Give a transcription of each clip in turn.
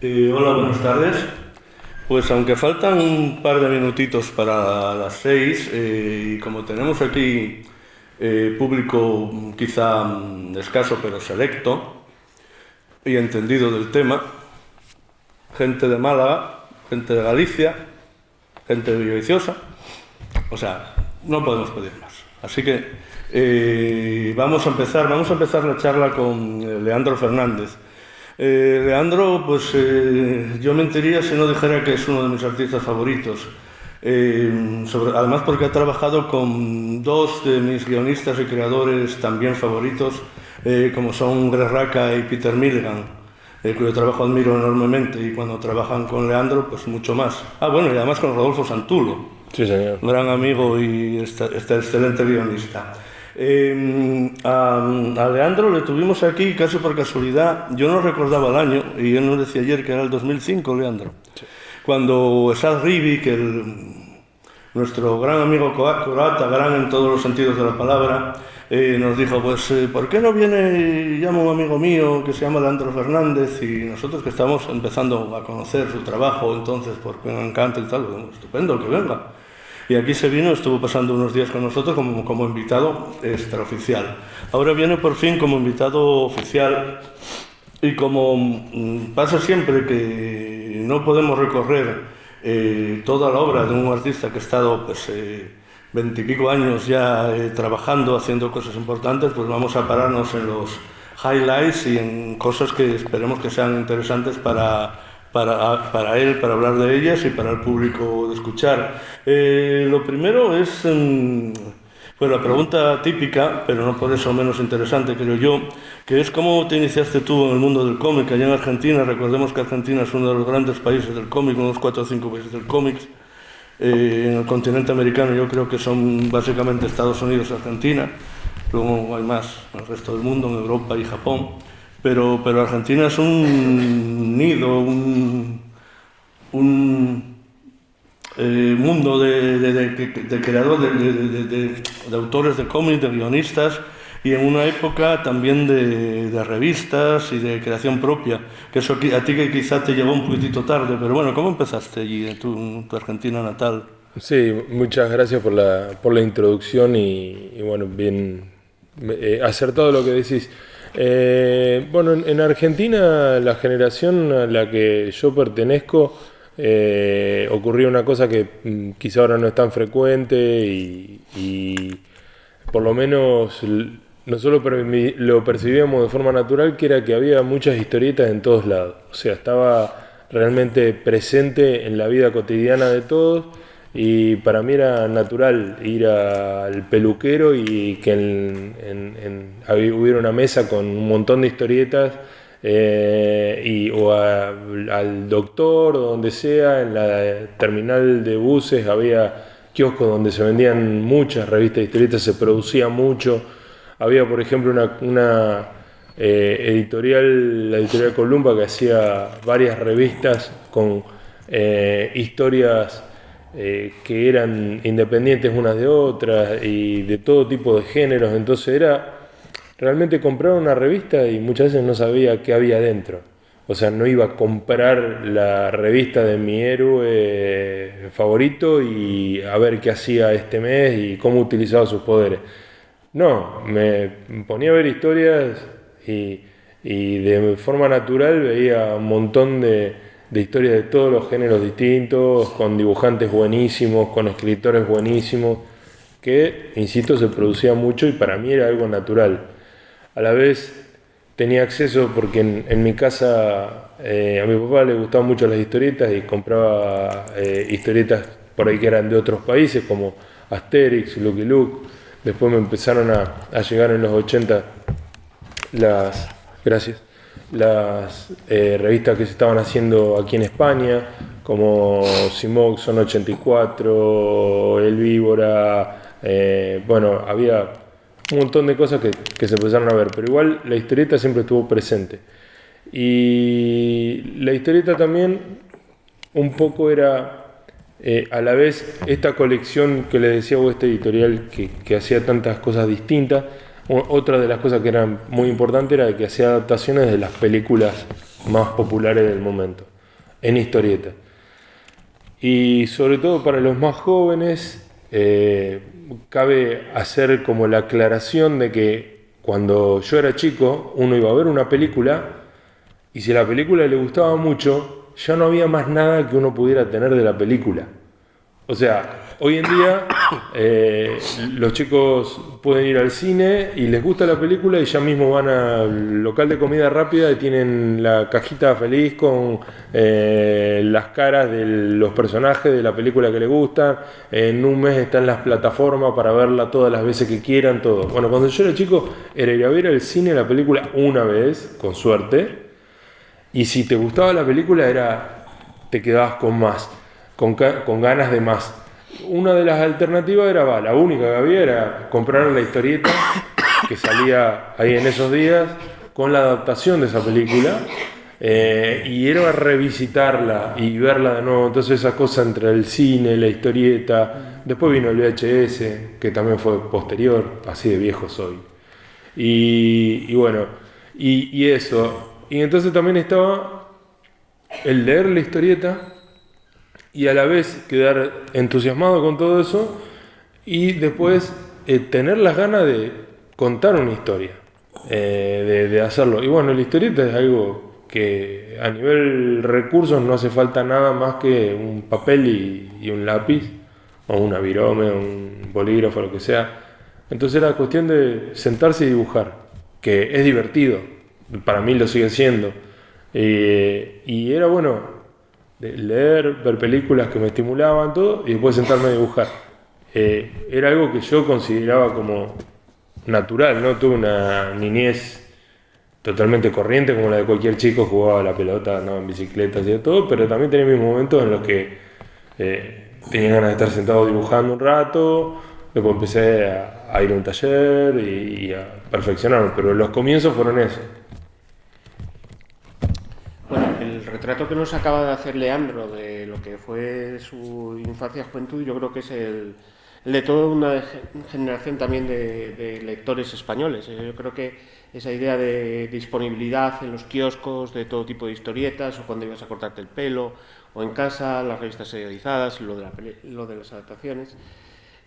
Hola, buenas tardes. Pues aunque faltan un par de minutitos para las 6, y como tenemos aquí público quizá escaso pero selecto y entendido del tema, gente de Málaga, gente de Galicia, gente de Villaviciosa, o sea, no podemos pedir más. Así que vamos a empezar la charla con Leandro Fernández. Leandro, pues yo mentiría si no dijera que es uno de mis artistas favoritos. Además porque ha trabajado con dos de mis guionistas y creadores también favoritos, como son Greg Rucka y Peter Milligan, cuyo trabajo admiro enormemente, y cuando trabajan con Leandro, pues mucho más. Bueno, y además con Rodolfo Santulo, sí, señor, gran amigo y este excelente guionista. A Leandro le tuvimos aquí casi por casualidad. Yo no recordaba el año y él nos decía ayer que era el 2005, Leandro, sí. Cuando Esad Ribi, que nuestro gran amigo croata, gran en todos los sentidos de la palabra, nos dijo, pues ¿por qué no viene y llama un amigo mío que se llama Leandro Fernández? Y nosotros, que estamos empezando a conocer su trabajo entonces, porque me encanta y tal, bueno, estupendo, que venga. Y aquí se vino, estuvo pasando unos días con nosotros como invitado extraoficial. Ahora viene por fin como invitado oficial, y como pasa siempre que no podemos recorrer toda la obra de un artista que ha estado pues 20 y pico años ya trabajando, haciendo cosas importantes, pues vamos a pararnos en los highlights y en cosas que esperemos que sean interesantes para él, para hablar de ellas y para el público de escuchar. Lo primero es pues la pregunta típica, pero no por eso menos interesante, creo yo, que es cómo te iniciaste tú en el mundo del cómic allá en Argentina. Recordemos que Argentina es uno de los grandes países del cómic, unos 4 o 5 países del cómic. En el continente americano yo creo que son básicamente Estados Unidos y Argentina, luego hay más en el resto del mundo, en Europa y Japón. Pero Argentina es un nido, un mundo de creadores, de autores de cómics, de guionistas, y en una época también de revistas y de creación propia, que eso a ti que quizá te llegó un poquitito tarde, pero bueno, ¿cómo empezaste allí en tu Argentina natal? Sí, muchas gracias por la introducción y bueno, bien acertado lo que decís. Bueno, en Argentina, la generación a la que yo pertenezco, ocurrió una cosa que quizá ahora no es tan frecuente y por lo menos nosotros lo percibíamos de forma natural, que era que había muchas historietas en todos lados. O sea, estaba realmente presente en la vida cotidiana de todos. Y para mí era natural ir al peluquero y que hubiera una mesa con un montón de historietas, al doctor o donde sea. En la terminal de buses había kioscos donde se vendían muchas revistas de historietas, se producía mucho. Había, por ejemplo, una editorial, la editorial Columba, que hacía varias revistas con historias que eran independientes unas de otras y de todo tipo de géneros. Entonces era realmente comprar una revista y muchas veces no sabía qué había dentro. O sea, no iba a comprar la revista de mi héroe favorito y a ver qué hacía este mes y cómo utilizaba sus poderes. No, me ponía a ver historias y de forma natural veía un montón de historias de todos los géneros distintos, con dibujantes buenísimos, con escritores buenísimos, que, insisto, se producía mucho y para mí era algo natural. A la vez tenía acceso porque en mi casa a mi papá le gustaban mucho las historietas y compraba historietas por ahí que eran de otros países, como Asterix, Lucky Luke. Después me empezaron a llegar en los 80 las revistas que se estaban haciendo aquí en España, como Simoc, Son 84, El Víbora. Bueno, había un montón de cosas que se empezaron a ver, pero igual la historieta siempre estuvo presente. Y la historieta también un poco era a la vez esta colección que les decía, o este editorial que hacía tantas cosas distintas. Otra de las cosas que eran muy importantes era que hacía adaptaciones de las películas más populares del momento, en historieta. Y sobre todo para los más jóvenes, cabe hacer como la aclaración de que cuando yo era chico, uno iba a ver una película y si la película le gustaba mucho, ya no había más nada que uno pudiera tener de la película. O sea, hoy en día los chicos pueden ir al cine y les gusta la película y ya mismo van al local de comida rápida y tienen la cajita feliz con las caras de los personajes de la película que les gustan. En un mes están las plataformas para verla todas las veces que quieran, todo. Bueno, cuando yo era chico era ir a ver al cine la película una vez, con suerte, y si te gustaba la película te quedabas con más. Con ganas de más. Una de las alternativas era, la única que había era comprar la historieta que salía ahí en esos días con la adaptación de esa película y era revisitarla y verla de nuevo. Entonces esa cosa entre el cine, la historieta, después vino el VHS, que también fue posterior, así de viejo soy. Y bueno, y eso. Y entonces también estaba el leer la historieta y a la vez quedar entusiasmado con todo eso y después tener las ganas de contar una historia, de hacerlo. Y bueno, la historieta es algo que a nivel recursos no hace falta nada más que un papel y un lápiz, o una virome, o un bolígrafo, lo que sea. Entonces era cuestión de sentarse y dibujar, que es divertido, para mí lo sigue siendo. Y era bueno de leer, ver películas que me estimulaban, todo, y después sentarme a dibujar. Era algo que yo consideraba como natural, ¿no? Tuve una niñez totalmente corriente, como la de cualquier chico, jugaba a la pelota, andaba en bicicleta, hacía todo, pero también tenía mis momentos en los que tenía ganas de estar sentado dibujando un rato, después empecé a ir a un taller y a perfeccionarme, pero los comienzos fueron eso. El retrato que nos acaba de hacer Leandro de lo que fue su infancia y juventud, yo creo que es el de toda una generación también de lectores españoles. Yo creo que esa idea de disponibilidad en los kioscos de todo tipo de historietas, o cuando ibas a cortarte el pelo, o en casa, las revistas serializadas, lo de las adaptaciones.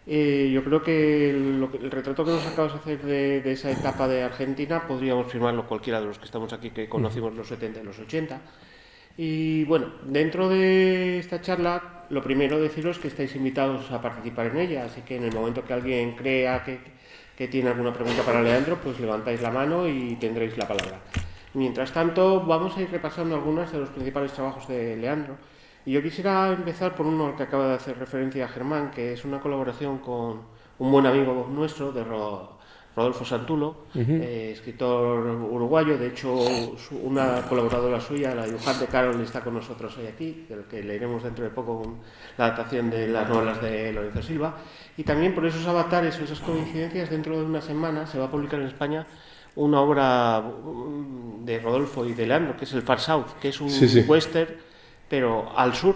Yo creo que el retrato que nos acabas de hacer de esa etapa de Argentina podríamos firmarlo cualquiera de los que estamos aquí, que conocimos los 70 y los 80. Y bueno, dentro de esta charla, lo primero deciros que estáis invitados a participar en ella, así que en el momento que alguien crea que tiene alguna pregunta para Leandro, pues levantáis la mano y tendréis la palabra. Mientras tanto, vamos a ir repasando algunos de los principales trabajos de Leandro. Y yo quisiera empezar por uno al que acaba de hacer referencia a Germán, que es una colaboración con un buen amigo nuestro, de Rodolfo Santulo, escritor uruguayo. De hecho, una colaboradora suya, la dibujante Carol, está con nosotros hoy aquí, del que leeremos dentro de poco con la adaptación de las novelas de Lorenzo Silva. Y también por esos avatares o esas coincidencias, dentro de una semana se va a publicar en España una obra de Rodolfo y de Leandro, que es el Far South, que es un western, pero al sur.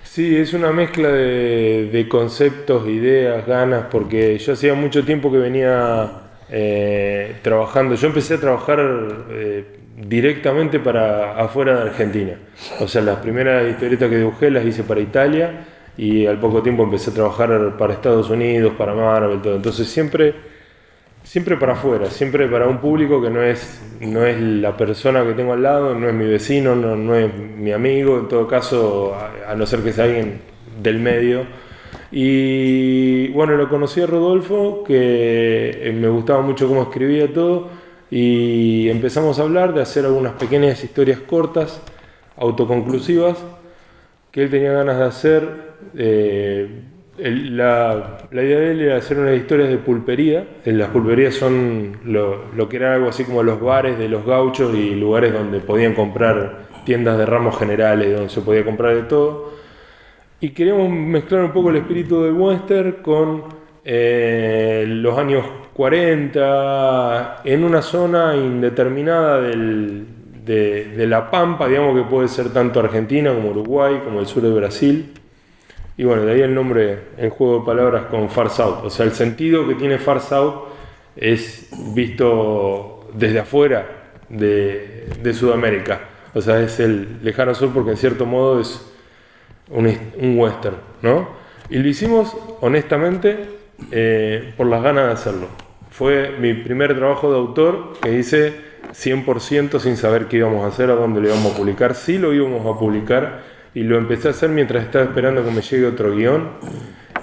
Sí, es una mezcla de conceptos, ideas, ganas, porque yo hacía mucho tiempo que venía trabajando. Yo empecé a trabajar directamente para afuera de Argentina. O sea, las primeras historietas que dibujé las hice para Italia y al poco tiempo empecé a trabajar para Estados Unidos, para Marvel, todo. Entonces siempre para afuera, siempre para un público que no es la persona que tengo al lado, no es mi vecino, no es mi amigo, en todo caso, a no ser que sea alguien del medio. Y bueno, lo conocí a Rodolfo, que me gustaba mucho cómo escribía todo, y empezamos a hablar de hacer algunas pequeñas historias cortas, autoconclusivas, que él tenía ganas de hacer. La idea de él era hacer unas historias de pulpería. Las pulperías son lo que era algo así como los bares de los gauchos y lugares donde podían comprar, tiendas de ramos generales, donde se podía comprar de todo. Y queríamos mezclar un poco el espíritu del western con los años 40, en una zona indeterminada de la Pampa, digamos, que puede ser tanto Argentina como Uruguay, como el sur de Brasil. Y bueno, de ahí el nombre, el juego de palabras con Far South. O sea, el sentido que tiene Far South es visto desde afuera de Sudamérica. O sea, es el Lejano Sur porque en cierto modo es un western, ¿no? Y lo hicimos honestamente por las ganas de hacerlo. Fue mi primer trabajo de autor que hice 100% sin saber qué íbamos a hacer, a dónde lo íbamos a publicar. Sí lo íbamos a publicar y lo empecé a hacer mientras estaba esperando que me llegue otro guión.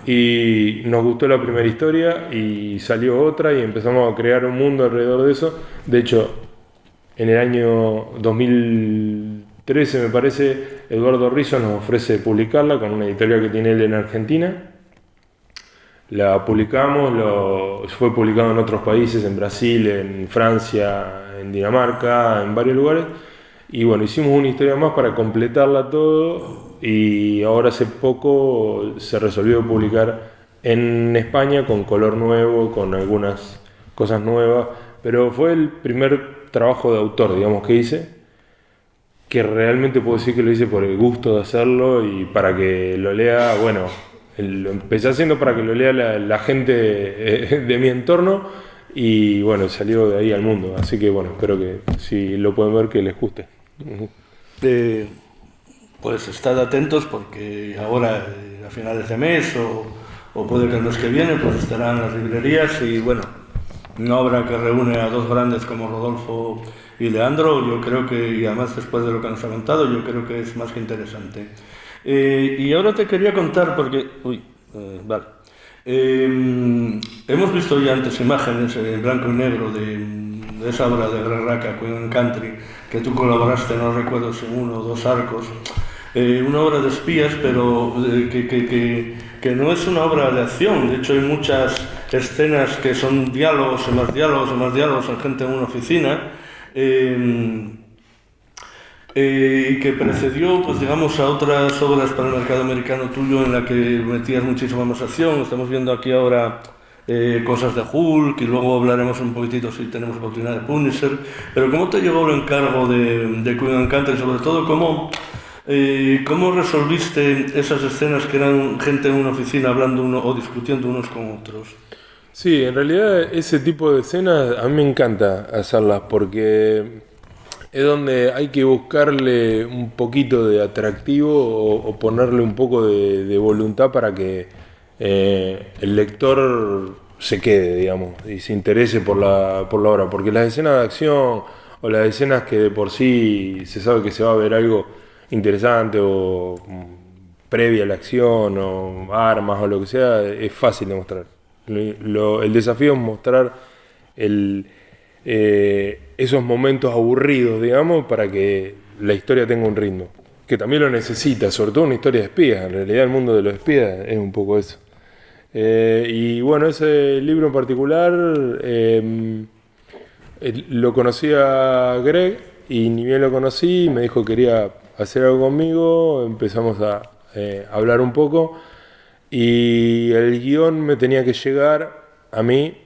Y nos gustó la primera historia y salió otra y empezamos a crear un mundo alrededor de eso. De hecho, en el año 2013 me parece, Eduardo Rizzo nos ofrece publicarla con una editorial que tiene él en Argentina. La publicamos, fue publicado en otros países, en Brasil, en Francia, en Dinamarca, en varios lugares. Y bueno, hicimos una historia más para completarla todo y ahora hace poco se resolvió publicar en España con color nuevo, con algunas cosas nuevas, pero fue el primer trabajo de autor, digamos, que hice, que realmente puedo decir que lo hice por el gusto de hacerlo y para que lo lea, bueno, lo empecé haciendo para que lo lea la gente de mi entorno y bueno, salió de ahí al mundo, así que bueno, espero que si lo pueden ver que les guste. Pues estad atentos porque ahora a finales de mes o puede que el mes que viene pues estarán las librerías y bueno, una obra que reúne a dos grandes como Rodolfo y Leandro, yo creo que, y además después de lo que nos ha contado, yo creo que es más que interesante. Y ahora te quería contar porque... vale. Hemos visto ya antes imágenes en blanco y negro de esa obra de Greg Rucka, Queen and Country, que tú colaboraste, no recuerdo si en 1 o 2 arcos. Una obra de espías, pero que no es una obra de acción. De hecho, hay muchas escenas que son diálogos, y más diálogos, y más diálogos, en gente en una oficina, y que precedió, pues digamos, a otras obras para el mercado americano tuyo en la que metías muchísima más acción. Estamos viendo aquí ahora cosas de Hulk y luego hablaremos un poquitito si tenemos oportunidad de Punisher. Pero ¿cómo te llegó el encargo de Queen and Country? Sobre todo, ¿cómo resolviste esas escenas que eran gente en una oficina hablando o discutiendo unos con otros? Sí, en realidad ese tipo de escenas a mí me encanta hacerlas porque es donde hay que buscarle un poquito de atractivo o ponerle un poco de voluntad para que el lector se quede, digamos, y se interese por la obra. Porque las escenas de acción o las escenas que de por sí se sabe que se va a ver algo interesante o previa a la acción o armas o lo que sea, es fácil de mostrar. El desafío es mostrar esos momentos aburridos, digamos, para que la historia tenga un ritmo, que también lo necesita, sobre todo una historia de espías. En realidad el mundo de los espías es un poco eso. Y bueno, ese libro en particular lo conocí a Greg y ni bien lo conocí, me dijo que quería hacer algo conmigo, empezamos a hablar un poco y el guión me tenía que llegar a mí.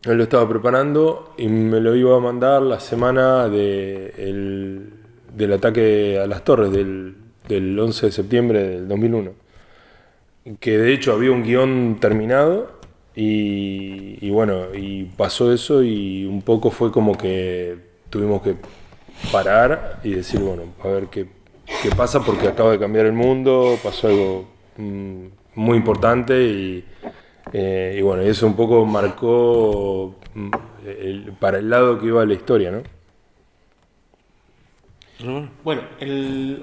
Él lo estaba preparando y me lo iba a mandar la semana del ataque a las torres del 11 de septiembre del 2001. Que de hecho había un guión terminado y bueno, y pasó eso y un poco fue como que tuvimos que parar y decir, bueno, a ver qué pasa porque acaba de cambiar el mundo, pasó algo muy importante y bueno, eso un poco marcó para el lado que iba la historia, ¿no? Bueno,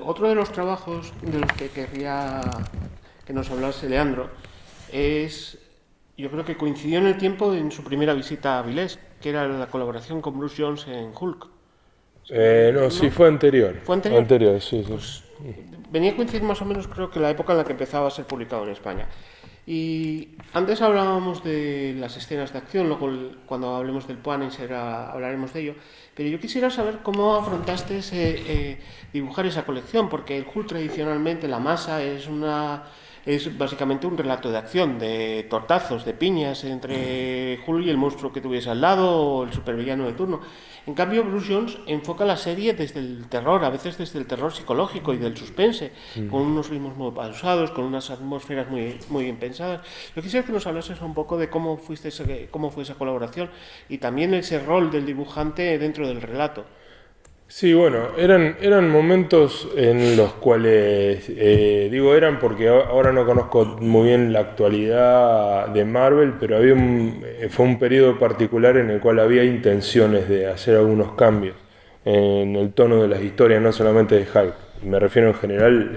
otro de los trabajos de los que querría que nos hablase Leandro es, yo creo que coincidió en el tiempo en su primera visita a Avilés, que era la colaboración con Bruce Jones en Hulk. No, sí, fue anterior. ¿Fue anterior? Anterior, sí. Pues, venía a coincidir más o menos, creo que la época en la que empezaba a ser publicado en España. Y antes hablábamos de las escenas de acción, luego cuando hablemos del Punisher hablaremos de ello, pero yo quisiera saber cómo afrontaste dibujar esa colección, porque el Hulk tradicionalmente, la masa, es básicamente un relato de acción, de tortazos, de piñas entre Hulk y el monstruo que tuviese al lado o el supervillano de turno. En cambio, Bruce Jones enfoca la serie desde el terror, a veces desde el terror psicológico y del suspense, con unos ritmos muy pausados, con unas atmósferas muy, muy bien pensadas. Yo quisiera que nos hablases un poco de cómo fue esa colaboración y también ese rol del dibujante dentro del relato. Sí, bueno, eran momentos en los cuales, eran porque ahora no conozco muy bien la actualidad de Marvel, pero fue un periodo particular en el cual había intenciones de hacer algunos cambios en el tono de las historias, no solamente de Hulk. Me refiero en general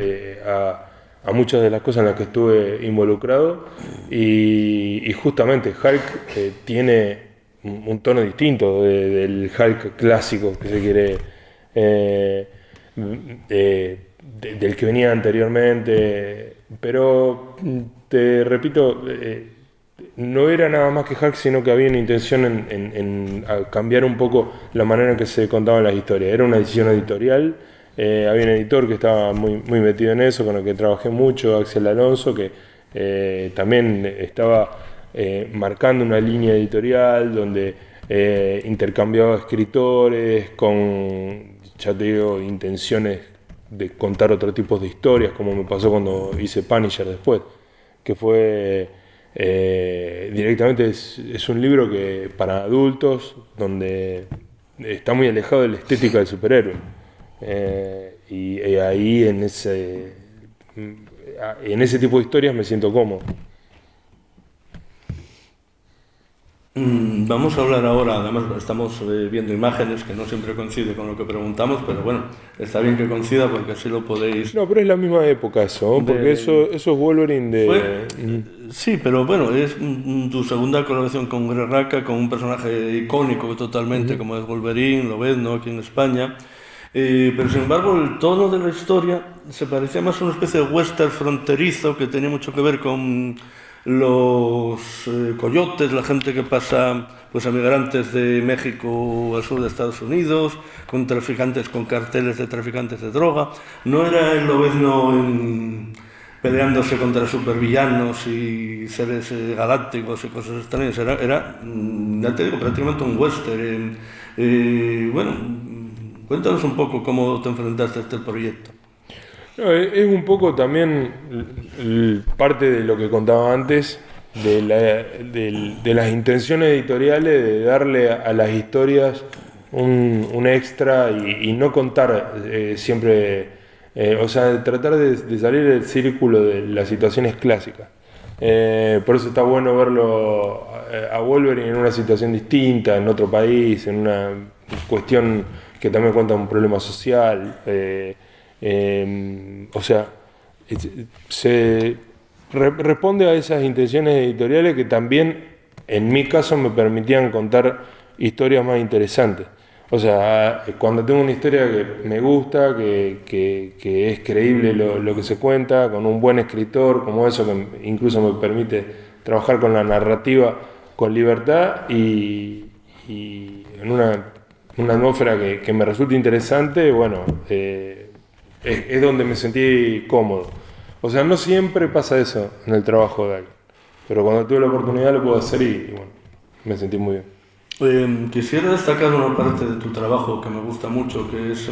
a muchas de las cosas en las que estuve involucrado y justamente Hulk tiene un tono distinto del Hulk clásico que se quiere del que venía anteriormente, pero te repito, no era nada más que Hulk, sino que había una intención en cambiar un poco la manera en que se contaban las historias. Era una decisión editorial, había un editor que estaba muy metido en eso, con el que trabajé mucho, Axel Alonso, que también estaba marcando una línea editorial donde intercambiaba escritores con, ya te digo, intenciones de contar otro tipo de historias, como me pasó cuando hice Punisher después, que fue directamente es un libro que para adultos, donde está muy alejado de la estética del superhéroe. Y ahí en ese tipo de historias me siento cómodo. Vamos a hablar ahora, además estamos viendo imágenes que no siempre coincide con lo que preguntamos, pero bueno, está bien que coincida porque así lo podéis... No, pero es la misma época eso, ¿no? Porque eso es Wolverine de... Sí, pero bueno, es tu segunda colaboración con Greg Rucka, con un personaje icónico totalmente, como es Wolverine, lo ves, ¿no? Aquí en España. Pero sin embargo el tono de la historia se parecía más a una especie de western fronterizo que tenía mucho que ver con los coyotes, la gente que pasa, pues a migrantes de México al sur de Estados Unidos, con traficantes, con carteles de traficantes de droga. No era el lobezno peleándose contra supervillanos y seres galácticos y cosas extrañas. Era, ya te digo, prácticamente un western. Bueno, cuéntanos un poco cómo te enfrentaste a este proyecto. No, es un poco también parte de lo que contaba antes, de las intenciones editoriales de darle a las historias un extra y no contar siempre, o sea, tratar de salir del círculo de las situaciones clásicas. Por eso está bueno verlo a Wolverine en una situación distinta, en otro país, en una cuestión que también cuenta un problema social. O sea, responde a esas intenciones editoriales que también, en mi caso, me permitían contar historias más interesantes. O sea, cuando tengo una historia que me gusta, que es creíble lo que se cuenta, con un buen escritor, como eso, que incluso me permite trabajar con la narrativa con libertad y en una atmósfera que me resulta interesante, bueno, es donde me sentí cómodo. O sea, no siempre pasa eso en el trabajo de alguien, pero cuando tuve la oportunidad lo puedo hacer y bueno, me sentí muy bien. Quisiera destacar una parte de tu trabajo que me gusta mucho, que es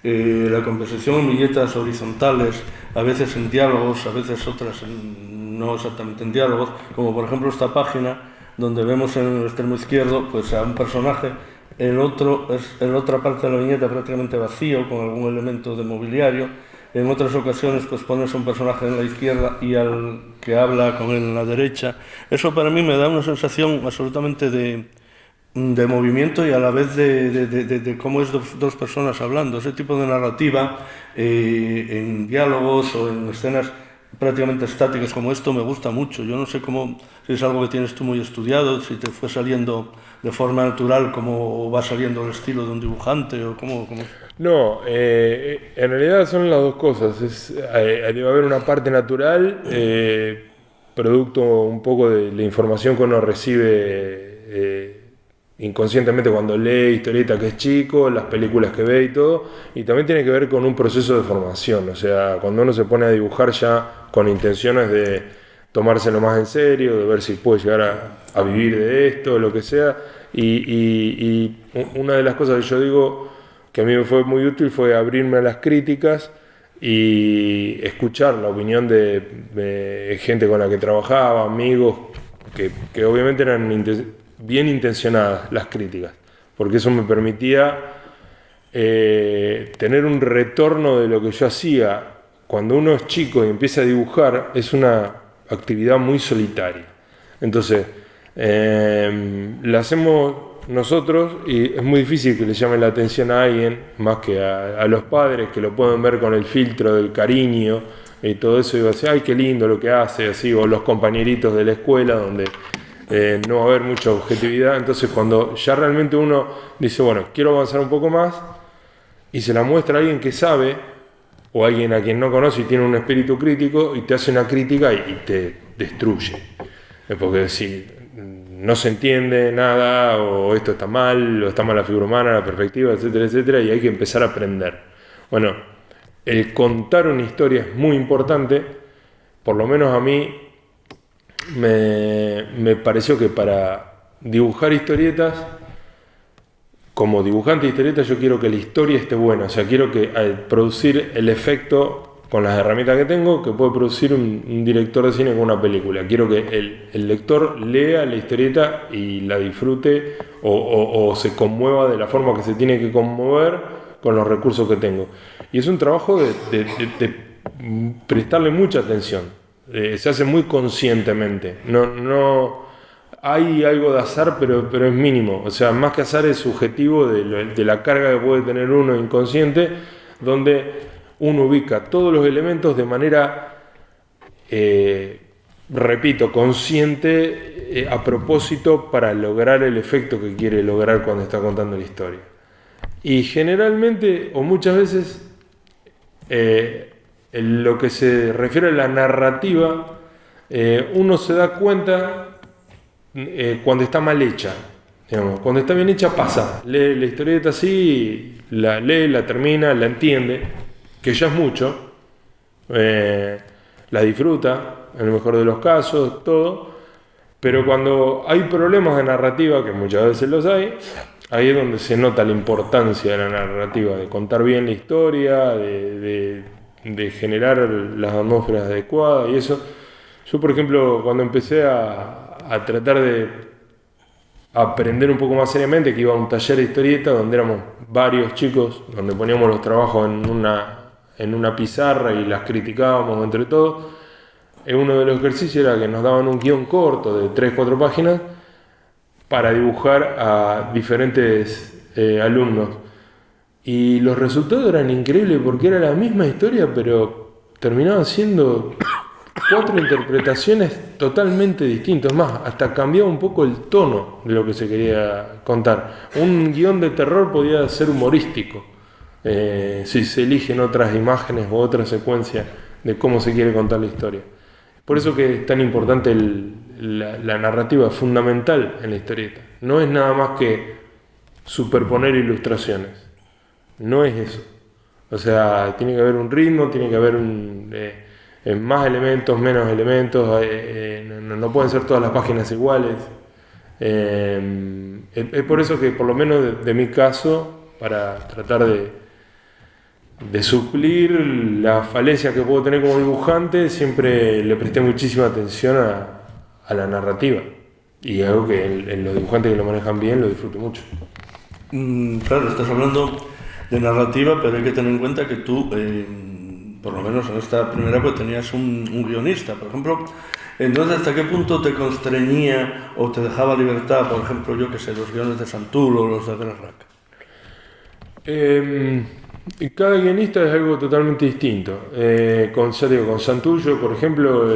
la composición en viñetas horizontales, a veces en diálogos, a veces otras no exactamente en diálogos, como por ejemplo esta página donde vemos en el extremo izquierdo pues a un personaje, el otro es en la otra parte de la viñeta prácticamente vacío, con algún elemento de mobiliario. En otras ocasiones pues pones a un personaje en la izquierda y al que habla con él en la derecha. Eso para mí me da una sensación absolutamente de movimiento y a la vez de cómo es dos personas hablando. Ese tipo de narrativa en diálogos o en escenas prácticamente estáticas como esto me gusta mucho. Yo no sé cómo, si es algo que tienes tú muy estudiado, si te fue saliendo de forma natural, cómo va saliendo el estilo de un dibujante o cómo... No, en realidad son las dos cosas. Debe haber una parte natural, producto un poco de la información que uno recibe inconscientemente cuando lee historieta que es chico, las películas que ve y todo, y también tiene que ver con un proceso de formación. O sea, cuando uno se pone a dibujar ya con intenciones de tomárselo más en serio, de ver si puede llegar a vivir de esto, lo que sea, y una de las cosas que yo digo que a mí me fue muy útil fue abrirme a las críticas y escuchar la opinión de gente con la que trabajaba, amigos, que obviamente eran bien intencionadas las críticas, porque eso me permitía tener un retorno de lo que yo hacía cuando uno es chico y empieza a dibujar es una actividad muy solitaria. Entonces, la hacemos nosotros y es muy difícil que le llame la atención a alguien más que a los padres, que lo pueden ver con el filtro del cariño y todo eso, y va a decir, ay, qué lindo lo que hace, así, o los compañeritos de la escuela donde no va a haber mucha objetividad. Entonces, cuando ya realmente uno dice, bueno, quiero avanzar un poco más, y se la muestra a alguien que sabe, o alguien a quien no conoce y tiene un espíritu crítico, y te hace una crítica y te destruye. Porque si no se entiende nada, o esto está mal, o está mal la figura humana, la perspectiva, etcétera, etcétera, y hay que empezar a aprender. Bueno, el contar una historia es muy importante, por lo menos a mí me pareció que para dibujar historietas, como dibujante de historietas, yo quiero que la historia esté buena, o sea, quiero que al producir el efecto con las herramientas que tengo, que puede producir un director de cine con una película. Quiero que el lector lea la historieta y la disfrute o se conmueva de la forma que se tiene que conmover con los recursos que tengo. Y es un trabajo de prestarle mucha atención. Se hace muy conscientemente. No hay algo de azar, pero es mínimo. O sea, más que azar es subjetivo de la carga que puede tener uno inconsciente, donde uno ubica todos los elementos de manera, repito, consciente, a propósito, para lograr el efecto que quiere lograr cuando está contando la historia. Y generalmente, o muchas veces, en lo que se refiere a la narrativa, uno se da cuenta cuando está mal hecha. Digamos, cuando está bien hecha pasa, lee la historieta así, la lee, la termina, la entiende, que ya es mucho, la disfruta, en el mejor de los casos, todo, pero cuando hay problemas de narrativa, que muchas veces los hay, ahí es donde se nota la importancia de la narrativa, de contar bien la historia, de generar las atmósferas adecuadas y eso. Yo, por ejemplo, cuando empecé a tratar de aprender un poco más seriamente, que iba a un taller de historieta donde éramos varios chicos, donde poníamos los trabajos en una pizarra y las criticábamos entre todos. Uno de los ejercicios era que nos daban un guión corto de 3-4 páginas para dibujar a diferentes alumnos. Y los resultados eran increíbles porque era la misma historia, pero terminaban siendo 4 interpretaciones totalmente distintas. Más, hasta cambiaba un poco el tono de lo que se quería contar. Un guión de terror podía ser humorístico, si se eligen otras imágenes o otras secuencias de cómo se quiere contar la historia. Por eso que es tan importante la narrativa, es fundamental en la historieta. No es nada más que superponer ilustraciones. No es eso. O sea, tiene que haber un ritmo, tiene que haber más elementos, menos elementos, no pueden ser todas las páginas iguales. Es por eso que, por lo menos de mi caso, para tratar de suplir la falencia que puedo tener como dibujante, siempre le presté muchísima atención a la narrativa. Y es algo que en los dibujantes que lo manejan bien lo disfruto mucho. Claro, estás hablando de narrativa, pero hay que tener en cuenta que tú, por lo menos en esta primera, pues tenías un guionista, por ejemplo. Entonces, ¿hasta qué punto te constreñía o te dejaba libertad, por ejemplo, yo que sé, los guiones de Santulo o los de Grasrack? Cada guionista es algo totalmente distinto. Con Santullo, por ejemplo,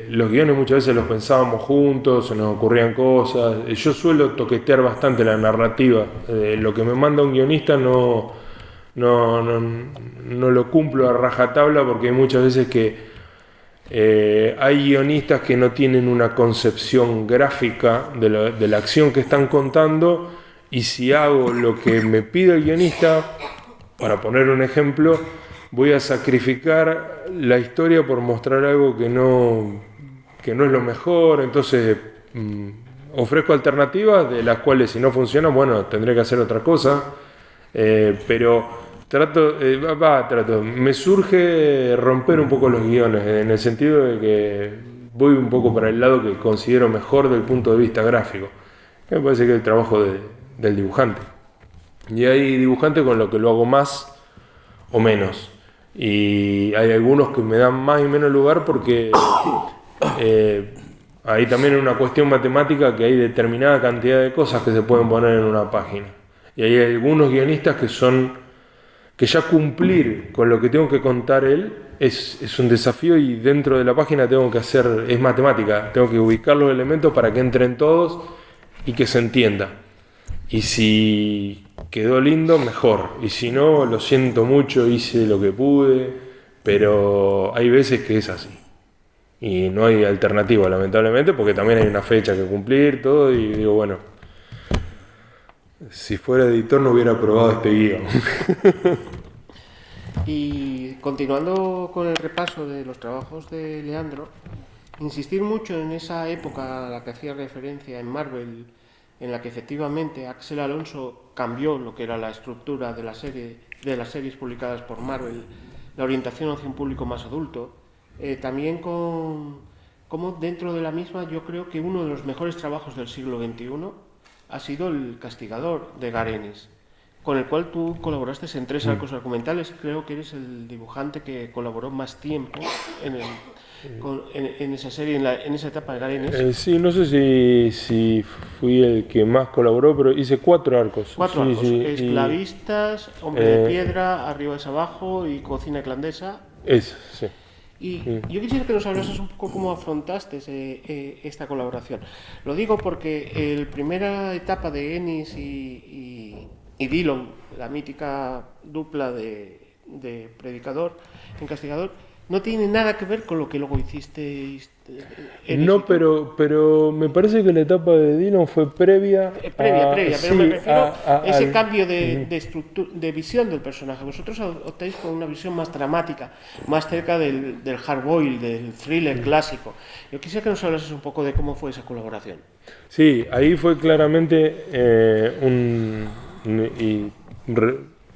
los guiones muchas veces los pensábamos juntos, se nos ocurrían cosas. Yo suelo toquetear bastante la narrativa. Lo que me manda un guionista no lo cumplo a rajatabla, porque hay muchas veces que hay guionistas que no tienen una concepción gráfica de la acción que están contando, y si hago lo que me pide el guionista, para poner un ejemplo, voy a sacrificar la historia por mostrar algo que no es lo mejor. Entonces ofrezco alternativas de las cuales, si no funcionan, bueno, tendré que hacer otra cosa, pero me surge romper un poco los guiones, en el sentido de que voy un poco para el lado que considero mejor del punto de vista gráfico, que me parece que es el trabajo del dibujante. Y hay dibujantes con los que lo hago más o menos. Y hay algunos que me dan más y menos lugar porque hay también una cuestión matemática que hay determinada cantidad de cosas que se pueden poner en una página. Y hay algunos guionistas que ya cumplir con lo que tengo que contar él es un desafío, y dentro de la página tengo que hacer, es matemática, tengo que ubicar los elementos para que entren todos y que se entienda. Y si quedó lindo, mejor. Y si no, lo siento mucho, hice lo que pude, pero hay veces que es así. Y no hay alternativa, lamentablemente, porque también hay una fecha que cumplir, todo, y digo, bueno, si fuera editor no hubiera aprobado este guión. Y continuando con el repaso de los trabajos de Leandro, insistir mucho en esa época a la que hacía referencia en Marvel, en la que efectivamente Axel Alonso cambió lo que era la estructura de las series publicadas por Marvel, la orientación hacia un público más adulto, también como dentro de la misma yo creo que uno de los mejores trabajos del siglo XXI ha sido El Castigador de Garrenis, con el cual tú colaboraste en 3 arcos argumentales. Creo que eres el dibujante que colaboró más tiempo en esa serie, en esa etapa de Garrenis. Sí, no sé si fui el que más colaboró, pero hice 4 arcos. 4 sí, arcos: sí, Esclavistas, Hombre de Piedra, Arriba es Abajo y Cocina Irlandesa. Sí. Y yo quisiera que nos hablases un poco cómo afrontaste esta colaboración. Lo digo porque la primera etapa de Ennis y Dillon, la mítica dupla de Predicador en Castigador, no tiene nada que ver con lo que luego hiciste. No, pero me parece que la etapa de Dillon fue previa. Pero sí, me refiero a ese cambio de visión del personaje. Vosotros optáis con una visión más dramática, más cerca del hardboiled, del thriller clásico. Yo quisiera que nos hablases un poco de cómo fue esa colaboración. Sí, ahí fue claramente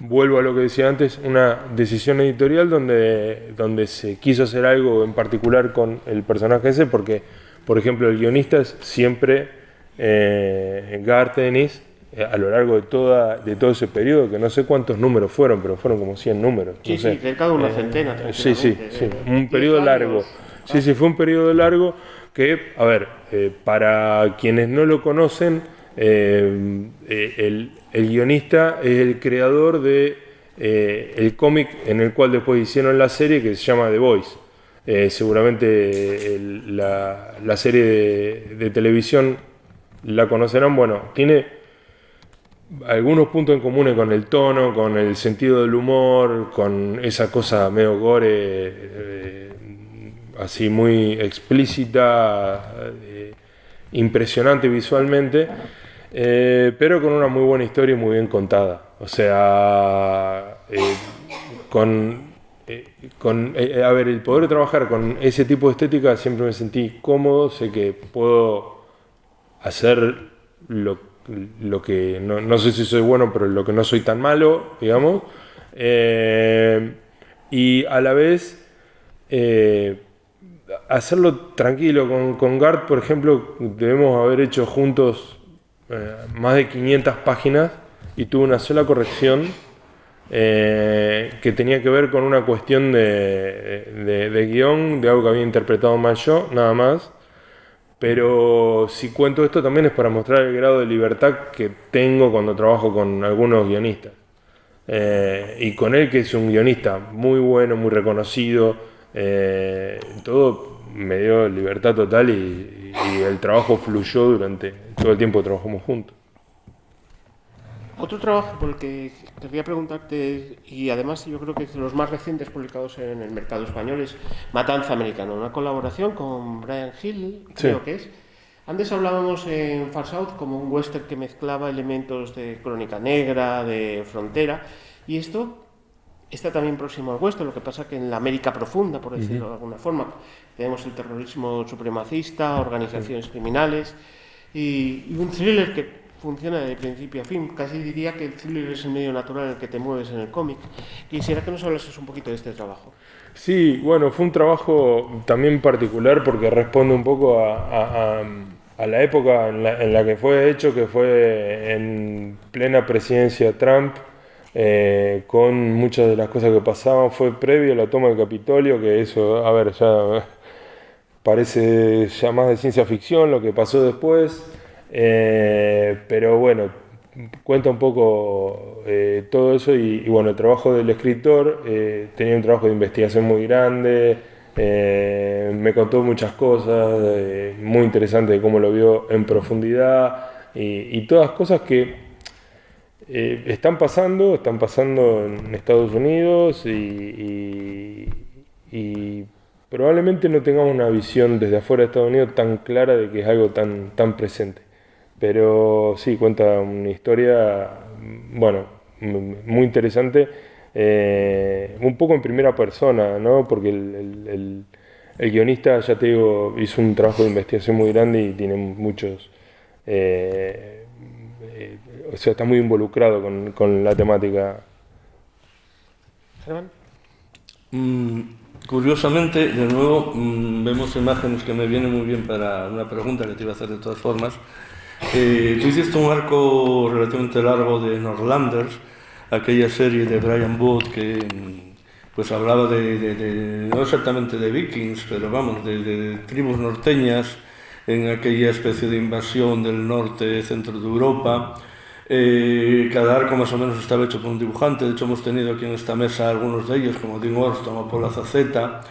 vuelvo a lo que decía antes, una decisión editorial donde se quiso hacer algo en particular con el personaje ese, porque, por ejemplo, el guionista es siempre Garth Ennis, a lo largo de todo ese periodo, que no sé cuántos números fueron, pero fueron como 100 números. Sí, no sé. cerca de una centena. Sí, un periodo largo. Sí, fue un periodo largo que, a ver, para quienes no lo conocen, el guionista es el creador de el cómic en el cual después hicieron la serie, que se llama The Voice. Seguramente la serie de televisión la conocerán. Bueno, tiene algunos puntos en común con el tono, con el sentido del humor, con esa cosa medio gore, así muy explícita, impresionante visualmente. Pero con una muy buena historia y muy bien contada. O sea, a ver, el poder trabajar con ese tipo de estética siempre me sentí cómodo. Sé que puedo hacer lo que no sé si soy bueno, pero lo que no soy tan malo, digamos. Y a la vez hacerlo tranquilo. Con Garth, por ejemplo, debemos haber hecho juntos más de 500 páginas y tuve una sola corrección que tenía que ver con una cuestión de guión, de algo que había interpretado mal yo, nada más. Pero si cuento esto también es para mostrar el grado de libertad que tengo cuando trabajo con algunos guionistas. Y con él, que es un guionista muy bueno, muy reconocido, todo me dio libertad total y el trabajo fluyó durante todo el tiempo que trabajamos juntos. Otro trabajo por el que quería preguntarte, y además yo creo que es de los más recientes publicados en el mercado español, es Matanza Americana, una colaboración con Brian Hill, creo que es. Antes hablábamos en Far South como un western que mezclaba elementos de crónica negra, de frontera, y esto está también próximo al western, lo que pasa que en la América profunda, por decirlo de alguna forma, tenemos el terrorismo supremacista, organizaciones criminales y un thriller que funciona de principio a fin. Casi diría que el thriller es el medio natural en el que te mueves en el cómic. Quisiera que nos hablases un poquito de este trabajo. Sí, bueno, fue un trabajo también particular porque responde un poco a a la época en la que fue hecho, que fue en plena presidencia Trump, con muchas de las cosas que pasaban, fue previo a la toma del Capitolio, que eso, a ver, ya parece ya más de ciencia ficción lo que pasó después, pero bueno, cuenta un poco todo eso y bueno, el trabajo del escritor, tenía un trabajo de investigación muy grande, me contó muchas cosas muy interesantes de cómo lo vio en profundidad y todas cosas que están pasando en Estados Unidos y probablemente no tengamos una visión desde afuera de Estados Unidos tan clara de que es algo tan presente. Pero sí, cuenta una historia, bueno, muy interesante, un poco en primera persona, ¿no? Porque el guionista, ya te digo, hizo un trabajo de investigación muy grande y tiene muchos... o sea, está muy involucrado con la temática. Germán. Curiosamente, de nuevo, vemos imágenes que me vienen muy bien para una pregunta que te iba a hacer de todas formas. Tú hiciste un arco relativamente largo de Northlanders, aquella serie de Brian Wood que pues hablaba no exactamente de vikings, pero vamos, de tribus norteñas en aquella especie de invasión del norte, centro de Europa. Cada arco más o menos estaba hecho por un dibujante, de hecho hemos tenido aquí en esta mesa algunos de ellos, como Dean Ormston o Paul Azaceta.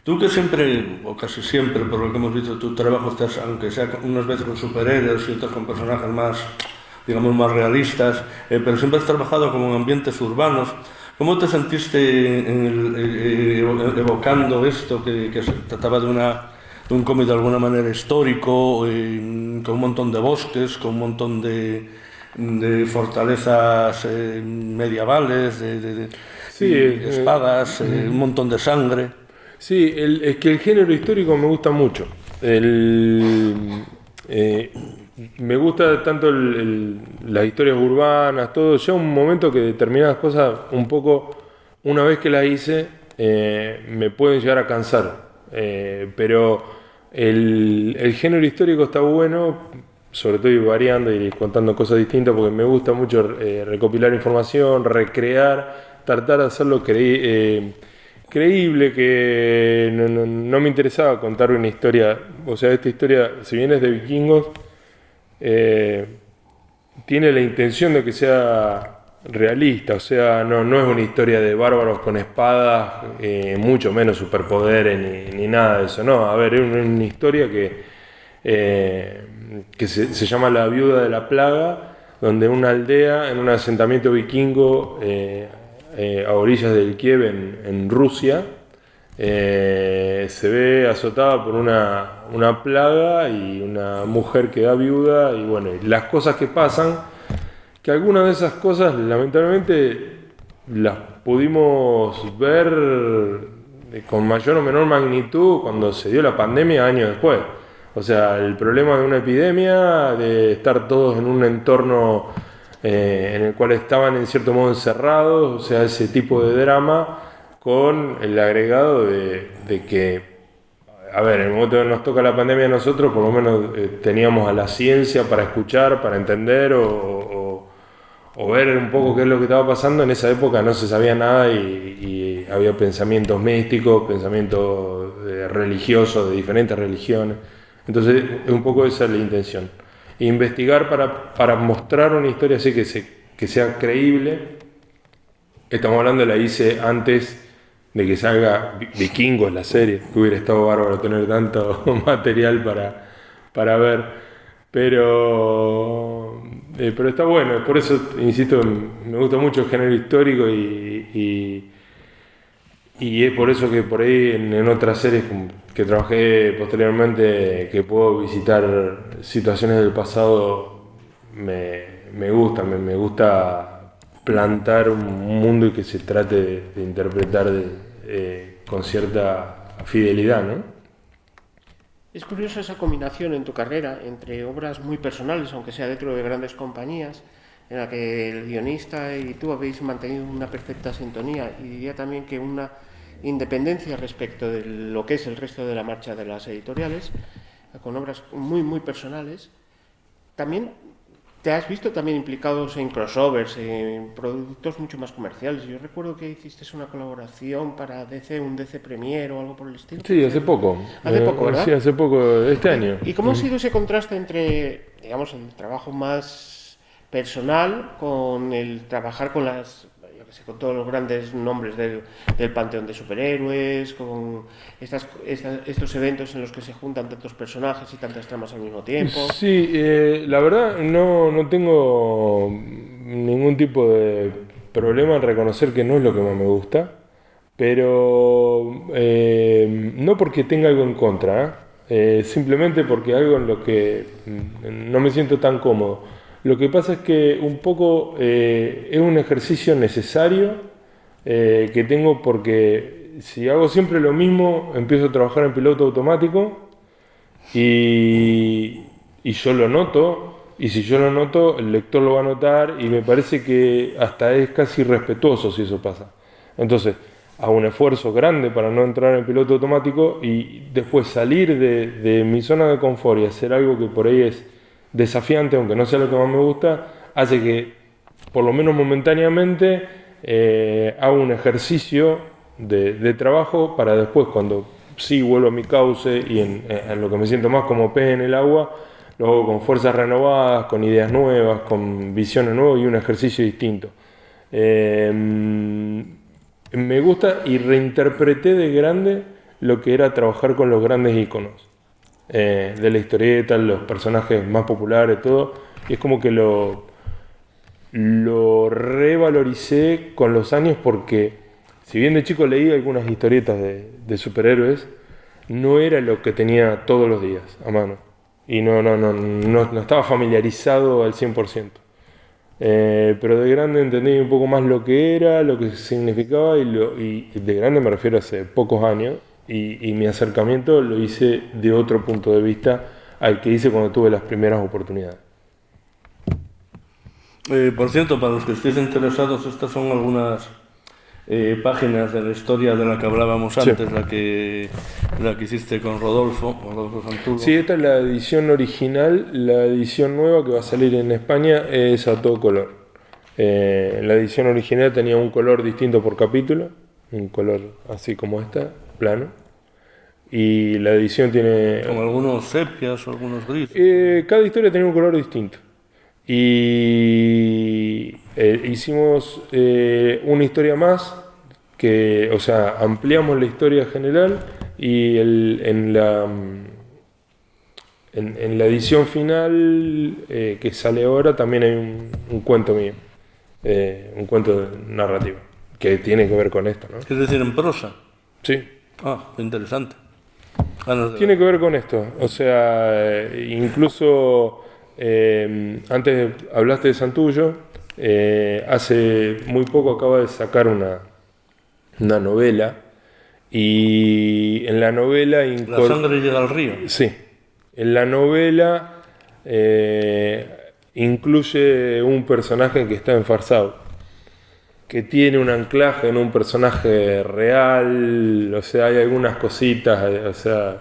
Tú que siempre, o casi siempre, por lo que hemos visto, tu trabajo estás, aunque sea unas veces con superhéroes y otras con personajes más, digamos, más realistas, pero siempre has trabajado como en ambientes urbanos. ¿Cómo te sentiste evocando esto, que se trataba de un cómic de alguna manera histórico, con un montón de bosques, con un montón de fortalezas medievales, Sí, espadas, un montón de sangre? Sí, es que el género histórico me gusta mucho. Me gusta tanto las historias urbanas, todo. Llega un momento que determinadas cosas, un poco, una vez que las hice, me pueden llegar a cansar. Pero el género histórico está bueno, sobre todo ir variando y contando cosas distintas, porque me gusta mucho recopilar información, recrear, tratar de hacerlo creíble, que no me interesaba contar una historia. O sea, esta historia, si bien es de vikingos, tiene la intención de que sea realista, o sea, no es una historia de bárbaros con espadas, mucho menos superpoderes ni nada de eso, no, a ver, es una historia que se llama La Viuda de la Plaga, donde una aldea, en un asentamiento vikingo a orillas del Kiev en Rusia, se ve azotada por una plaga y una mujer que da viuda, y bueno, y las cosas que pasan, que algunas de esas cosas lamentablemente las pudimos ver con mayor o menor magnitud cuando se dio la pandemia años después. O sea, el problema de una epidemia, de estar todos en un entorno en el cual estaban en cierto modo encerrados, o sea, ese tipo de drama, con el agregado de que, a ver, en el momento que nos toca la pandemia a nosotros, por lo menos teníamos a la ciencia para escuchar, para entender o ver un poco qué es lo que estaba pasando. En esa época no se sabía nada y había pensamientos místicos, pensamientos religiosos de diferentes religiones. Entonces, un poco esa es la intención. Investigar para mostrar una historia así que sea creíble. Estamos hablando, la hice antes de que salga Vikingos, la serie, que hubiera estado bárbaro tener tanto material para ver, pero está bueno. Por eso, insisto, me gusta mucho el género histórico y es por eso que por ahí en otras series que trabajé posteriormente, que puedo visitar situaciones del pasado, me gusta plantar un mundo y que se trate de interpretar con cierta fidelidad, ¿no? Es curioso esa combinación en tu carrera entre obras muy personales, aunque sea dentro de grandes compañías, en la que el guionista y tú habéis mantenido una perfecta sintonía, y diría también que una independencia respecto de lo que es el resto de la marcha de las editoriales, con obras muy, muy personales. También te has visto también implicados en crossovers, en productos mucho más comerciales. Yo recuerdo que hiciste una colaboración para DC, un DC Premiere o algo por el estilo. Sí, hace poco. Hace poco, ¿verdad? Sí, hace poco, este año. ¿Y cómo ha sido ese contraste entre, digamos, el trabajo más personal con el trabajar con con todos los grandes nombres del panteón de superhéroes, con estos eventos en los que se juntan tantos personajes y tantas tramas al mismo tiempo? Sí, la verdad no tengo ningún tipo de problema en reconocer que no es lo que más me gusta, pero no porque tenga algo en contra, simplemente porque algo en lo que no me siento tan cómodo. Lo que pasa es que un poco es un ejercicio necesario que tengo, porque si hago siempre lo mismo, empiezo a trabajar en piloto automático y yo lo noto, y si yo lo noto, el lector lo va a notar, y me parece que hasta es casi irrespetuoso si eso pasa. Entonces, hago un esfuerzo grande para no entrar en piloto automático y después salir de mi zona de confort y hacer algo que por ahí es desafiante, aunque no sea lo que más me gusta, hace que, por lo menos momentáneamente, haga un ejercicio de trabajo para después, cuando sí vuelvo a mi cauce y en lo que me siento más como pez en el agua, lo hago con fuerzas renovadas, con ideas nuevas, con visiones nuevas y un ejercicio distinto. Me gusta, y reinterpreté de grande lo que era trabajar con los grandes íconos de la historieta, los personajes más populares, todo, y es como que lo revaloricé con los años, porque si bien de chico leí algunas historietas de superhéroes, no era lo que tenía todos los días a mano, y no estaba familiarizado al 100%. Pero de grande entendí un poco más lo que era, lo que significaba, y de grande me refiero a hace pocos años. Y mi acercamiento lo hice de otro punto de vista al que hice cuando tuve las primeras oportunidades. Por cierto, para los que estéis interesados, estas son algunas páginas de la historia de la que hablábamos antes, sí. la que hiciste con Rodolfo Santullo. Sí, esta es la edición original. La edición nueva que va a salir en España es a todo color. La edición original tenía un color distinto por capítulo, un color así como esta, plano. Y la edición tiene... Como algunos sepias o algunos grises. Cada historia tenía un color distinto. Y hicimos una historia más, o sea, ampliamos la historia general, y en la edición final que sale ahora también hay un cuento mío, un cuento narrativo, que tiene que ver con esto, ¿no? Es decir, en prosa. Sí. Ah, interesante. Tiene que ver con esto, o sea, incluso antes hablaste de Santullo, hace muy poco acaba de sacar una novela, y en la novela... La sangre llega al río. Sí, en la novela incluye un personaje que está enfarsado, que tiene un anclaje en un personaje real, o sea, hay algunas cositas, o sea,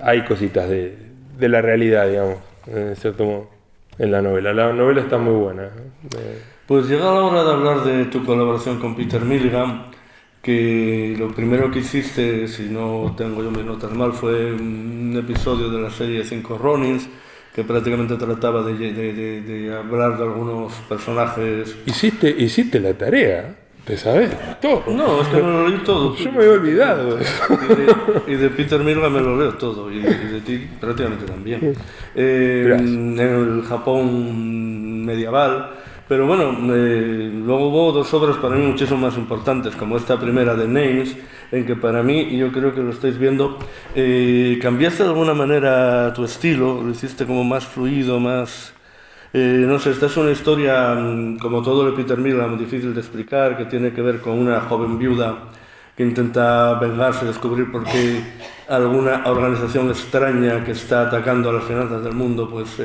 hay cositas de la realidad, digamos, en cierto modo, en la novela. La novela está muy buena. Pues llega la hora de hablar de tu colaboración con Peter Milligan, que lo primero que hiciste, si no tengo yo mis notas mal, fue un episodio de la serie 5 Ronins, que prácticamente trataba de hablar de algunos personajes. Hiciste la tarea, ¿te sabes? Todo. No, es que no lo leí todo. Yo me había olvidado. Y de Peter Milligan me lo leo todo, y de ti prácticamente también. En el Japón medieval. Pero bueno, luego hubo dos obras para mí muchísimo más importantes, como esta primera de Names, en que para mí, y yo creo que lo estáis viendo, cambiaste de alguna manera tu estilo, lo hiciste como más fluido, más... no sé, esta es una historia, como todo de Peter Milligan, muy difícil de explicar, que tiene que ver con una joven viuda que intenta vengarse, descubrir por qué alguna organización extraña que está atacando a las finanzas del mundo, pues...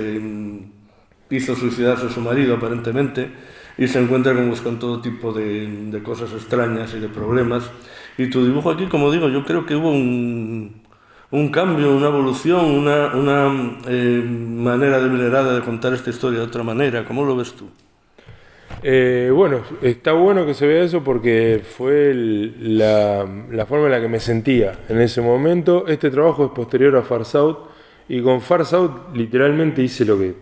hizo suicidarse a su marido aparentemente, y se encuentra con todo tipo de cosas extrañas y de problemas. Y tu dibujo aquí, como digo, yo creo que hubo un cambio, una evolución, una manera deliberada de contar esta historia de otra manera. ¿Cómo lo ves tú? Bueno, está bueno que se vea eso porque fue la forma en la que me sentía en ese momento. Este trabajo es posterior a Far South y con Far South literalmente hice lo que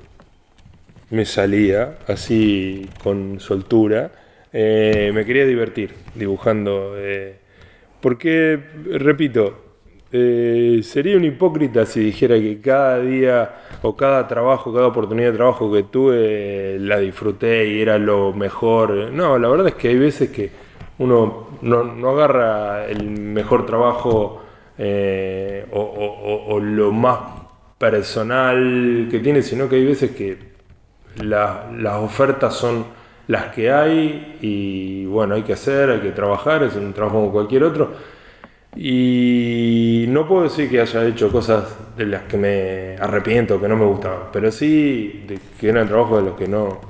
me salía, así con soltura. Me quería divertir dibujando, porque, repito, sería un hipócrita si dijera que cada día o cada trabajo, cada oportunidad de trabajo que tuve la disfruté y era lo mejor. No, la verdad es que hay veces que uno no agarra el mejor trabajo o lo más personal que tiene, sino que hay veces que las ofertas son las que hay y bueno, hay que hacer, hay que trabajar, es un trabajo como cualquier otro. Y no puedo decir que haya hecho cosas de las que me arrepiento, que no me gustaban, pero sí de que eran trabajos de los que no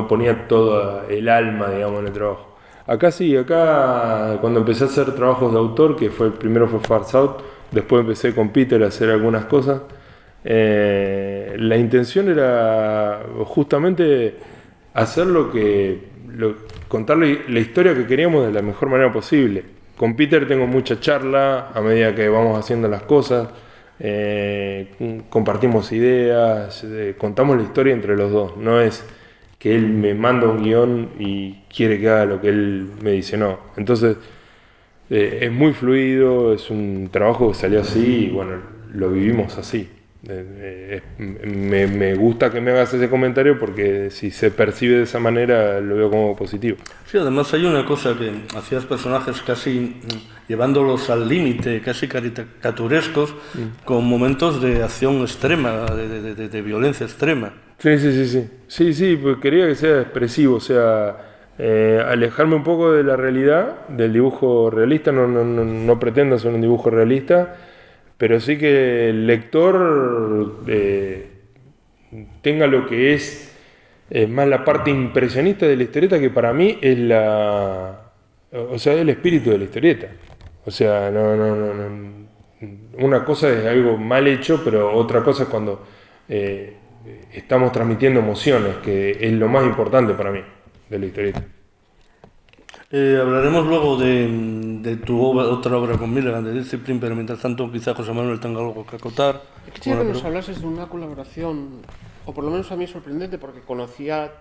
ponía toda el alma, digamos, en el trabajo. Acá sí, acá cuando empecé a hacer trabajos de autor, que primero fue Far South, después empecé con Peter a hacer algunas cosas, la intención era justamente hacer contarle la historia que queríamos de la mejor manera posible. Con Peter tengo mucha charla a medida que vamos haciendo las cosas, compartimos ideas, contamos la historia entre los dos. No es que él me manda un guión y quiere que haga lo que él me dice, no. Entonces es muy fluido, es un trabajo que salió así y bueno, lo vivimos así. Me gusta que me hagas ese comentario porque si se percibe de esa manera lo veo como positivo. Sí, además hay una cosa que hacías personajes casi llevándolos al límite, casi caricaturescos, con momentos de acción extrema, de violencia extrema. Sí, pues quería que sea expresivo, o sea, alejarme un poco de la realidad, del dibujo realista, no pretendo hacer un dibujo realista, pero sí que el lector tenga lo que es más la parte impresionista de la historieta, que para mí es el espíritu de la historieta. O sea, una cosa es algo mal hecho, pero otra cosa es cuando estamos transmitiendo emociones, que es lo más importante para mí de la historieta. Hablaremos luego de tu otra obra con Millegand, de Discipline, pero mientras tanto quizá José Manuel tenga algo que acotar. Quisiera que nos hablases de una colaboración, o por lo menos a mí sorprendente, porque conocía,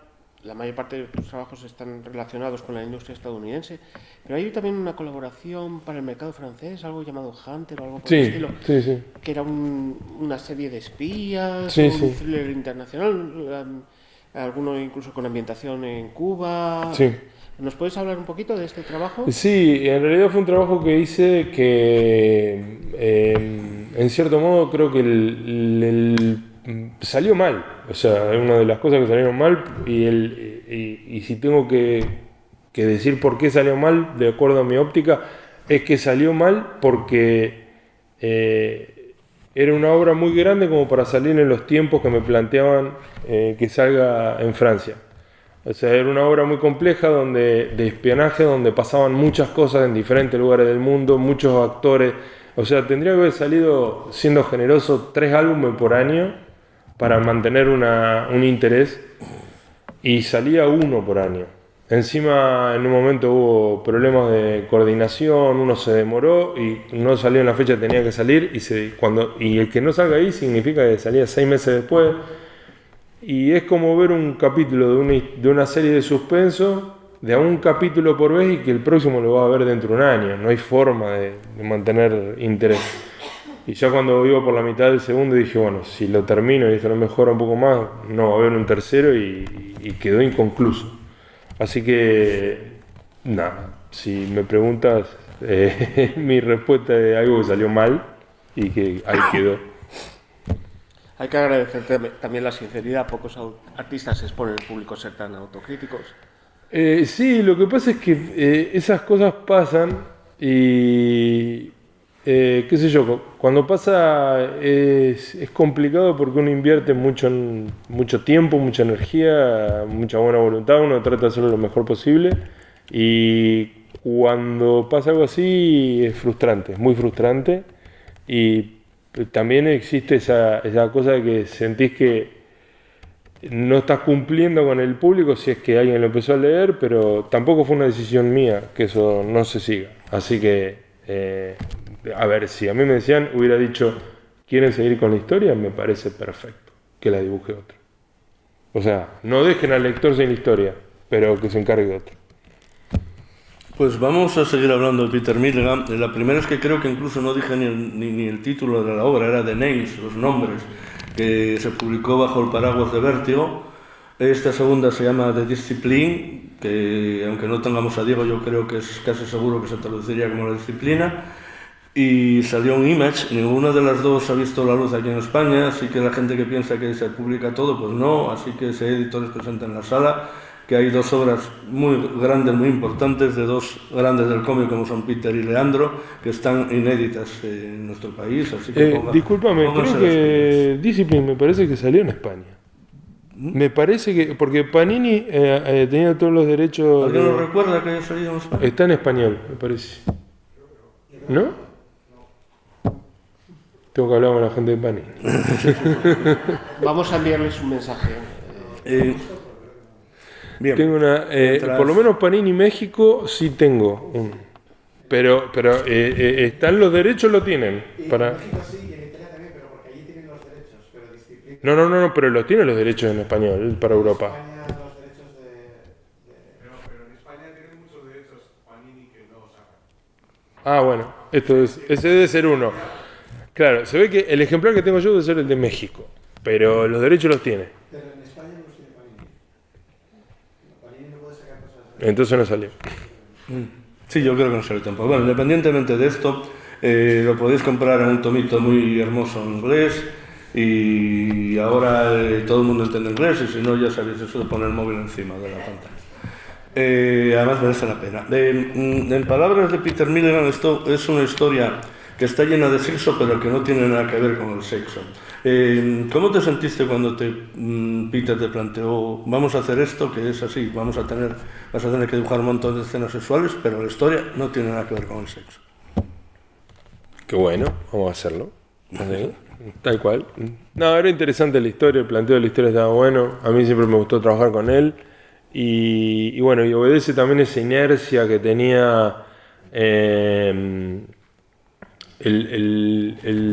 la mayor parte de tus trabajos están relacionados con la industria estadounidense, pero hay también una colaboración para el mercado francés, algo llamado Hunter o algo por el estilo, que era una serie de espías, un thriller internacional, alguno incluso con ambientación en Cuba. ¿Nos puedes hablar un poquito de este trabajo? Sí, en realidad fue un trabajo que hice que, en cierto modo, creo que salió mal. O sea, es una de las cosas que salieron mal y si tengo que decir por qué salió mal, de acuerdo a mi óptica, es que salió mal porque era una obra muy grande como para salir en los tiempos que me planteaban que salga en Francia. O sea, era una obra muy compleja de espionaje, donde pasaban muchas cosas en diferentes lugares del mundo, muchos actores. O sea, tendría que haber salido, siendo generoso, 3 álbumes por año para mantener un interés, y salía 1 por año. Encima, en un momento hubo problemas de coordinación, uno se demoró y no salió en la fecha que tenía que salir, y el que no salga ahí significa que salía 6 meses después. Y es como ver un capítulo de una serie de suspenso, de a un capítulo por vez, y que el próximo lo va a ver dentro de un año. No hay forma de mantener interés. Y ya cuando iba por la mitad del segundo dije, bueno, si lo termino y esto no mejora un poco más, no va a haber un tercero, y quedó inconcluso. Así que, nada, si me preguntas, mi respuesta es algo que salió mal y que ahí quedó. Hay que agradecer también la sinceridad. Pocos artistas se exponen al público ser tan autocríticos. Sí, lo que pasa es que esas cosas pasan y, qué sé yo, cuando pasa es complicado porque uno invierte mucho tiempo, mucha energía, mucha buena voluntad, uno trata de hacerlo lo mejor posible, y cuando pasa algo así es frustrante, es muy frustrante. Y también existe esa cosa de que sentís que no estás cumpliendo con el público si es que alguien lo empezó a leer, pero tampoco fue una decisión mía que eso no se siga. Así que, a ver, si a mí me decían, hubiera dicho, ¿quieren seguir con la historia? Me parece perfecto que la dibuje otro. O sea, no dejen al lector sin la historia, pero que se encargue otro. Pues vamos a seguir hablando de Peter Milligan. La primera es que creo que incluso no dije ni el título de la obra, era The Names, los nombres, que se publicó bajo el paraguas de Vértigo. Esta segunda se llama The Discipline, que aunque no tengamos a Diego, yo creo que es casi seguro que se traduciría como La Disciplina. Y salió un Image, ninguna de las dos ha visto la luz aquí en España, así que la gente que piensa que se publica todo, pues no, así que si hay editores presentes en la sala, que hay dos obras muy grandes, muy importantes, de dos grandes del cómic como son Peter y Leandro, que están inéditas en nuestro país, así que discúlpame, creo que Discipline me parece que salió en España. Me parece que, porque Panini tenía todos los derechos... ¿Alguien lo recuerda que haya salido en España? Está en español, me parece. ¿No? Tengo que hablar con la gente de Panini. Vamos a enviarles un mensaje. Bien. Tengo una, por lo menos Panini México sí tengo un, pero están los derechos, lo tienen. Para... En México sí, y en Italia también, pero porque allí tienen los derechos, pero Disciplina... No, pero los tienen los derechos en español para Europa. España los derechos Pero en España tienen muchos derechos Panini que no sacan. Ah, bueno, ese debe ser uno. Claro, se ve que el ejemplar que tengo yo debe ser el de México, pero los derechos los tiene. Pero en España no los tiene Panini. Panini no puede sacar cosas. Entonces no salió. Sí, yo creo que no sale tampoco. Bueno, independientemente de esto, lo podéis comprar en un tomito muy hermoso en inglés y ahora todo el mundo entiende inglés y si no, ya sabéis eso de poner el móvil encima de la pantalla. Además merece la pena. En palabras de Peter Milligan, esto es una historia que está llena de sexo, pero que no tiene nada que ver con el sexo. ¿Cómo te sentiste cuando Peter te planteó, vamos a hacer esto, que es así, vas a tener que dibujar un montón de escenas sexuales, pero la historia no tiene nada que ver con el sexo? Qué bueno, vamos a hacerlo. Así, tal cual. No, era interesante la historia, el planteo de la historia estaba bueno. A mí siempre me gustó trabajar con él. Y bueno, y obedece también esa inercia que tenía el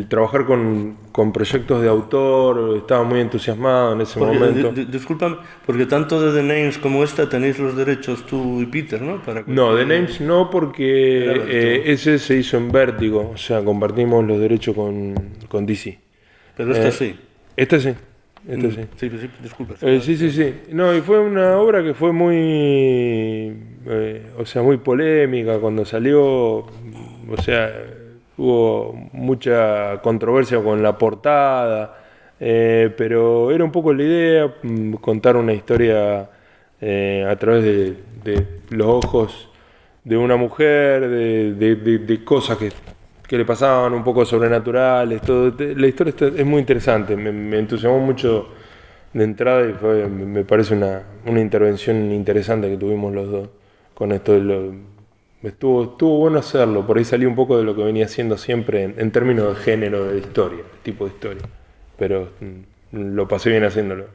trabajar con proyectos de autor. Estaba muy entusiasmado en ese momento. Discúlpame, porque tanto de The Names como esta tenéis los derechos tú y Peter, ¿no? No, The Names no, porque ese se hizo en Vértigo, o sea, compartimos los derechos con DC. Pero esta sí. Esta sí. Sí, disculpa. Sí. No, y fue una obra que fue muy, muy polémica cuando salió, o sea, hubo mucha controversia con la portada, pero era un poco la idea, contar una historia a través de los ojos de una mujer, de cosas que le pasaban, un poco sobrenaturales, todo. La historia es muy interesante, me entusiasmó mucho de entrada y me parece una intervención interesante que tuvimos los dos con esto. Estuvo bueno hacerlo, por ahí salí un poco de lo que venía haciendo siempre en términos de género, de historia, de tipo de historia, pero lo pasé bien haciéndolo.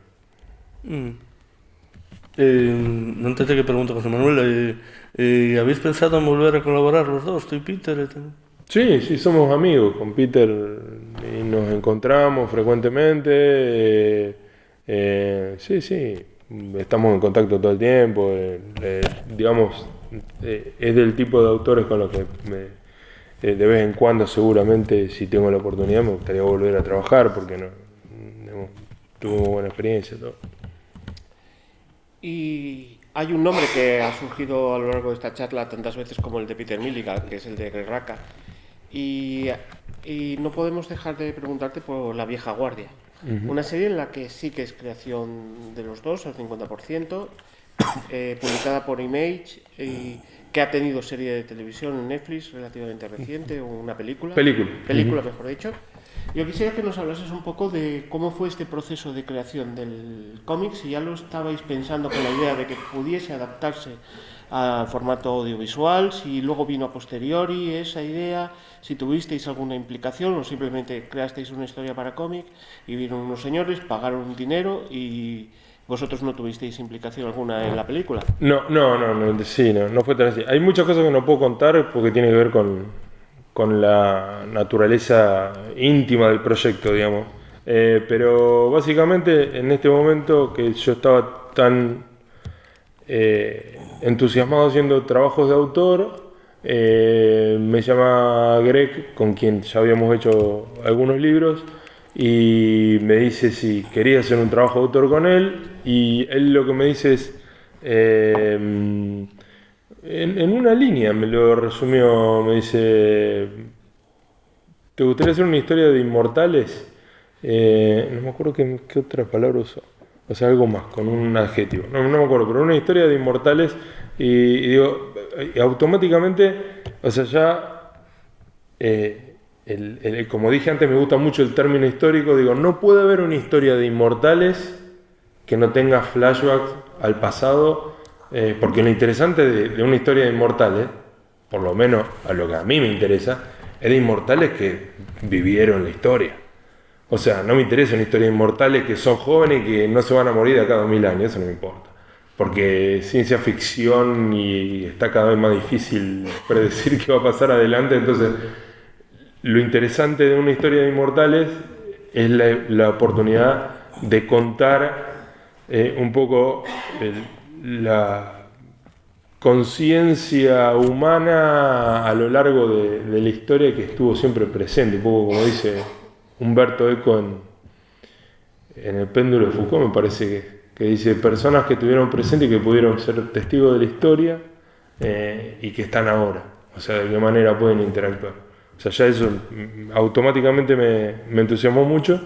Antes de que pregunte José Manuel, ¿habéis pensado en volver a colaborar los dos, tú y Peter? Sí, somos amigos con Peter y nos encontramos frecuentemente. Sí, estamos en contacto todo el tiempo. Digamos, es del tipo de autores con los que de vez en cuando, seguramente, si tengo la oportunidad, me gustaría volver a trabajar porque tuvo buena experiencia. Todo. Y hay un nombre que ha surgido a lo largo de esta charla tantas veces como el de Peter Milligan, que es el de Greg Rucka. Y no podemos dejar de preguntarte por La Vieja Guardia, una serie en la que sí que es creación de los dos, al 50%, publicada por Image, que ha tenido serie de televisión en Netflix relativamente reciente, o una película. Película, mejor dicho. Yo quisiera que nos hablases un poco de cómo fue este proceso de creación del cómic, si ya lo estabais pensando con la idea de que pudiese adaptarse al formato audiovisual, si luego vino a posteriori esa idea, si tuvisteis alguna implicación o simplemente creasteis una historia para cómic y vieron unos señores, pagaron dinero y vosotros no tuvisteis implicación alguna en la película. No, sí, no fue tan así. Hay muchas cosas que no puedo contar porque tiene que ver con la naturaleza íntima del proyecto, digamos. Pero básicamente en este momento que yo estaba tan entusiasmado haciendo trabajos de autor, me llama Greg, con quien ya habíamos hecho algunos libros, y me dice si quería hacer un trabajo de autor con él, y él lo que me dice es, en una línea me lo resumió, me dice, ¿te gustaría hacer una historia de inmortales? No me acuerdo qué otra palabra usó, o sea, algo más, con un adjetivo, no me acuerdo, pero una historia de inmortales, y digo, y automáticamente, o sea, ya, como dije antes, me gusta mucho el término histórico, digo, no puede haber una historia de inmortales que no tenga flashbacks al pasado, porque lo interesante de una historia de inmortales, por lo menos a lo que a mí me interesa, es de inmortales que vivieron la historia. O sea, no me interesa una historia de inmortales que son jóvenes y que no se van a morir de acá a 2000 años, eso no me importa. Porque ciencia ficción y está cada vez más difícil predecir qué va a pasar adelante, entonces lo interesante de una historia de inmortales es la oportunidad de contar un poco la conciencia humana a lo largo de la historia que estuvo siempre presente, un poco como dice Humberto Eco en El péndulo de Foucault, me parece que dice personas que estuvieron presentes y que pudieron ser testigos de la historia y que están ahora, o sea, de qué manera pueden interactuar. O sea, ya eso automáticamente me entusiasmó mucho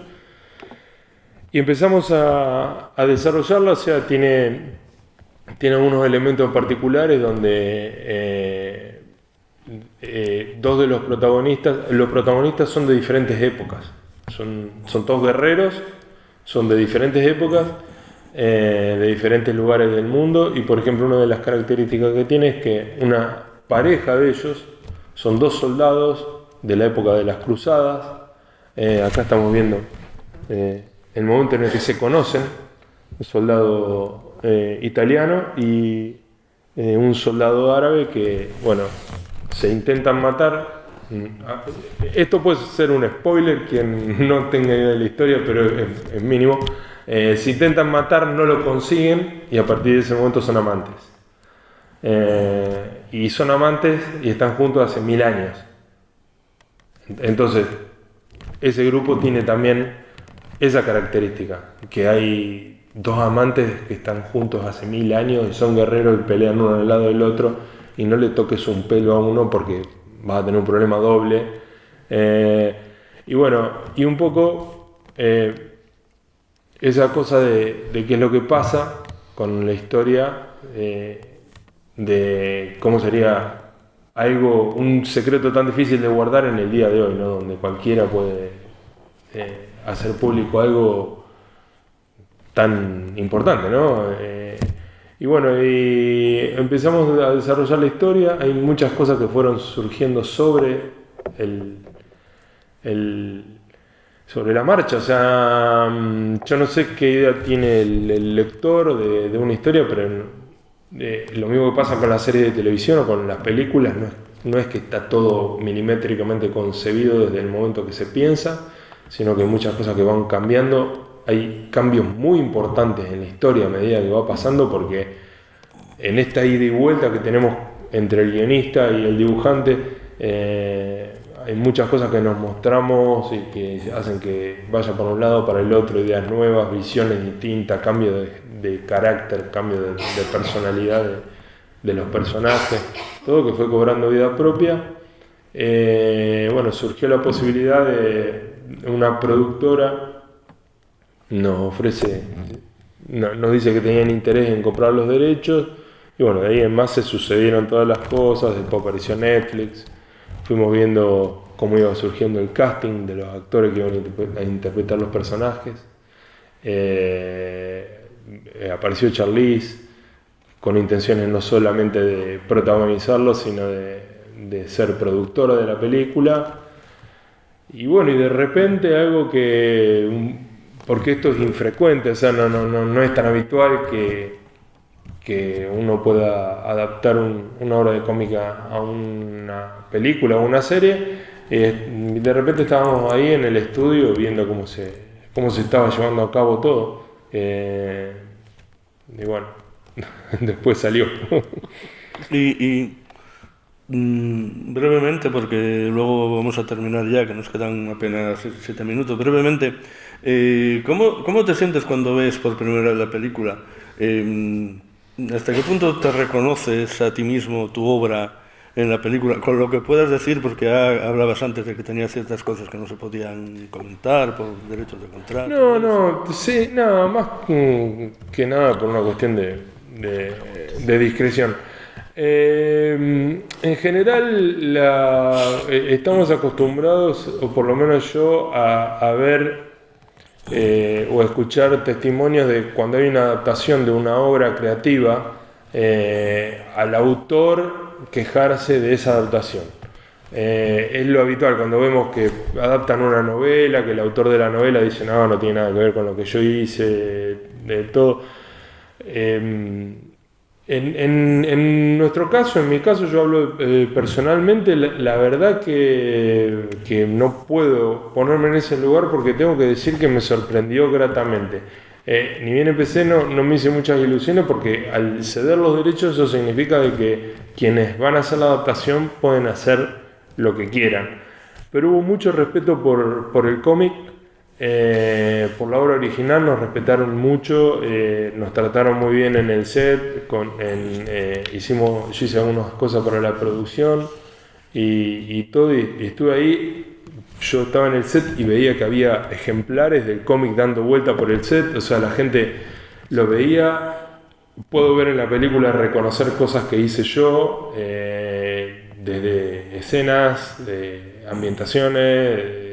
y empezamos a desarrollarla, o sea, tiene algunos elementos particulares donde dos de los protagonistas son de diferentes épocas, son todos guerreros, son de diferentes épocas, de diferentes lugares del mundo, y por ejemplo una de las características que tiene es que una pareja de ellos son dos soldados de la época de las cruzadas. Acá estamos viendo el momento en el que se conocen, un soldado italiano y un soldado árabe que, bueno, se intentan matar. Esto puede ser un spoiler, quien no tenga idea de la historia, pero es mínimo. Se intentan matar, no lo consiguen y a partir de ese momento son amantes. Y son amantes y están juntos hace 1000 años. Entonces, ese grupo tiene también esa característica, que hay dos amantes que están juntos hace 1000 años y son guerreros y pelean uno al lado del otro y no le toques un pelo a uno porque vas a tener un problema doble. Y bueno, y un poco esa cosa de qué es lo que pasa con la historia, de cómo sería un secreto tan difícil de guardar en el día de hoy, ¿no? Donde cualquiera puede hacer público algo tan importante, ¿no? Y bueno, y empezamos a desarrollar la historia. Hay muchas cosas que fueron surgiendo sobre sobre la marcha. O sea, yo no sé qué idea tiene el lector de una historia, pero lo mismo que pasa con la serie de televisión o con las películas, no es que está todo milimétricamente concebido desde el momento que se piensa, sino que hay muchas cosas que van cambiando. Hay cambios muy importantes en la historia a medida que va pasando, porque en esta ida y vuelta que tenemos entre el guionista y el dibujante, hay muchas cosas que nos mostramos y que hacen que vaya por un lado, para el otro, ideas nuevas, visiones distintas, cambio de carácter, cambio de personalidad de los personajes, todo que fue cobrando vida propia. Bueno, surgió la posibilidad de una productora nos dice que tenían interés en comprar los derechos, y bueno, de ahí en más se sucedieron todas las cosas. Después apareció Netflix, fuimos viendo cómo iba surgiendo el casting de los actores que iban a interpretar los personajes. Apareció Charlize, con intenciones no solamente de protagonizarlo, sino de ser productora de la película. Y bueno, y de repente algo porque esto es infrecuente, o sea, no es tan habitual que uno pueda adaptar una obra de cómica a una película o una serie. De repente estábamos ahí en el estudio viendo cómo se estaba llevando a cabo todo. Y bueno, después salió. Brevemente, porque luego vamos a terminar ya, que nos quedan apenas 7 minutos, brevemente, ¿cómo te sientes cuando ves por primera vez la película? ¿Hasta qué punto te reconoces a ti mismo, tu obra en la película? Con lo que puedas decir, porque hablabas antes de que tenía ciertas cosas que no se podían comentar por derechos de contrato. Sí, nada más que nada por una cuestión de discreción. En general estamos acostumbrados, o por lo menos yo, a ver o a escuchar testimonios de cuando hay una adaptación de una obra creativa, al autor quejarse de esa adaptación. Es lo habitual cuando vemos que adaptan una novela, que el autor de la novela dice no tiene nada que ver con lo que yo hice, de todo. En nuestro caso, en mi caso, yo hablo personalmente, la verdad que no puedo ponerme en ese lugar porque tengo que decir que me sorprendió gratamente. Ni bien empecé, no me hice muchas ilusiones porque al ceder los derechos eso significa de que quienes van a hacer la adaptación pueden hacer lo que quieran. Pero hubo mucho respeto por el cómic. Por la obra original nos respetaron mucho, nos trataron muy bien en el set, yo hice algunas cosas para la producción y todo, y estuve ahí. Yo estaba en el set y veía que había ejemplares del cómic dando vuelta por el set, o sea, la gente lo veía. Puedo ver en la película, reconocer cosas que hice yo, desde escenas, de ambientaciones,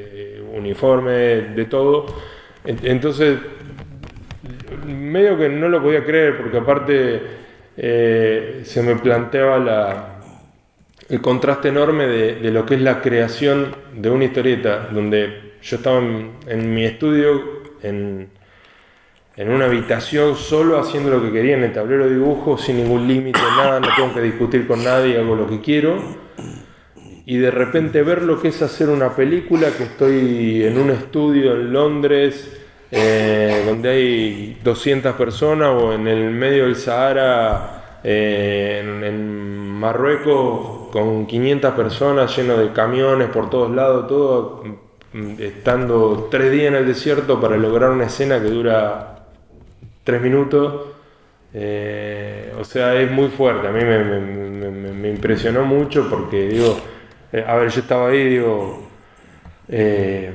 uniforme, de todo. Entonces medio que no lo podía creer porque aparte se me planteaba el contraste enorme de lo que es la creación de una historieta, donde yo estaba en mi estudio en una habitación solo haciendo lo que quería en el tablero de dibujo sin ningún límite, nada, no tengo que discutir con nadie, hago lo que quiero. Y de repente ver lo que es hacer una película, que estoy en un estudio en Londres, donde hay 200 personas, o en el medio del Sahara, en Marruecos, con 500 personas, lleno de camiones por todos lados, todo, estando 3 días en el desierto para lograr una escena que dura 3 minutos. O sea, es muy fuerte. A mí me impresionó mucho porque digo, yo estaba ahí, digo, qué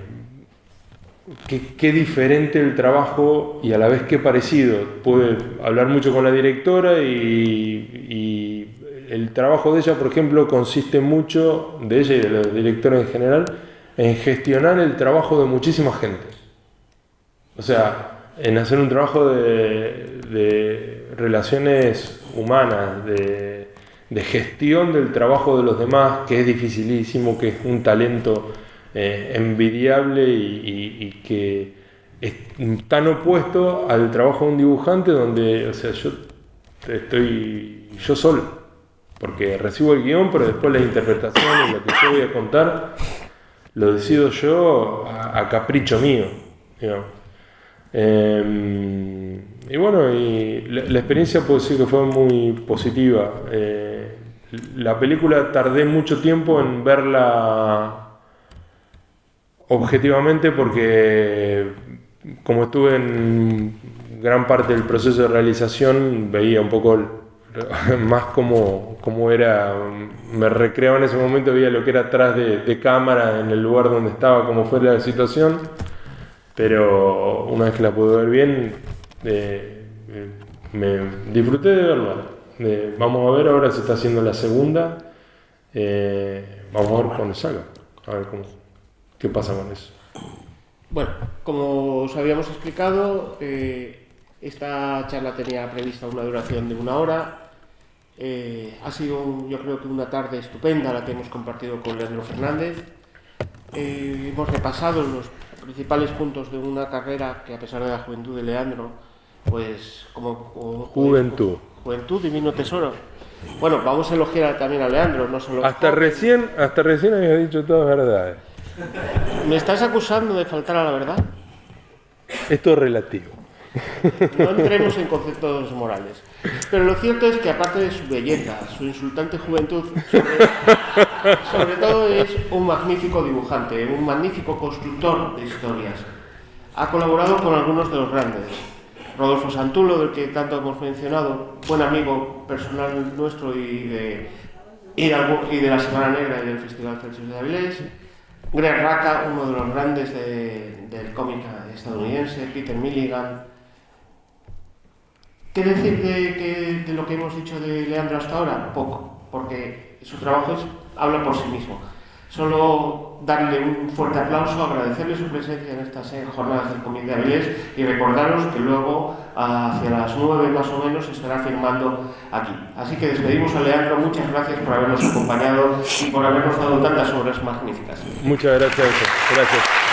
diferente el trabajo y a la vez qué parecido. Pude hablar mucho con la directora y el trabajo de ella, por ejemplo, consiste mucho, de ella y de la directora en general, en gestionar el trabajo de muchísima gente. O sea, en hacer un trabajo de relaciones humanas, de gestión del trabajo de los demás, que es dificilísimo, que es un talento envidiable y que es tan opuesto al trabajo de un dibujante, donde, o sea, yo estoy yo solo, porque recibo el guión, pero después la interpretación y lo que yo voy a contar lo decido yo a capricho mío, digamos. Y bueno, la experiencia puedo decir que fue muy positiva. La película tardé mucho tiempo en verla objetivamente porque como estuve en gran parte del proceso de realización, veía un poco más cómo era, me recreaba en ese momento, veía lo que era atrás de cámara, en el lugar donde estaba, cómo fue la situación. Pero una vez que la pude ver bien, me disfruté de verla. Vamos a ver, ahora se está haciendo la segunda. Vamos a ver cuándo salga, a ver qué pasa con eso. Bueno, como os habíamos explicado, esta charla tenía prevista una duración de 1 hora. Ha sido, yo creo que una tarde estupenda la que hemos compartido con Leandro Fernández. Hemos repasado los principales puntos de una carrera que, a pesar de la juventud de Leandro, pues como Juventud. Juventud, divino tesoro. Bueno, vamos a elogiar también a Leandro, no solo... Hasta recién habías dicho todas verdades. ¿Me estás acusando de faltar a la verdad? Esto es relativo. No entremos en conceptos morales. Pero lo cierto es que, aparte de su belleza, su insultante juventud, sobre todo es un magnífico dibujante, un magnífico constructor de historias. Ha colaborado con algunos de los grandes. Rodolfo Santulo, del que tanto hemos mencionado, buen amigo personal nuestro y de la Semana Negra y del Festival Celsius de Avilés. Greg Rucka, uno de los grandes del cómic estadounidense, Peter Milligan. ¿Qué decir de lo que hemos dicho de Leandro hasta ahora? Poco, porque su trabajo habla por sí mismo. Solo darle un fuerte aplauso, agradecerle su presencia en estas jornadas del Cómic de Avilés y recordaros que luego, hacia las 9 más o menos, estará firmando aquí. Así que despedimos a Leandro, muchas gracias por habernos acompañado y por habernos dado tantas obras magníficas. Muchas gracias. Gracias.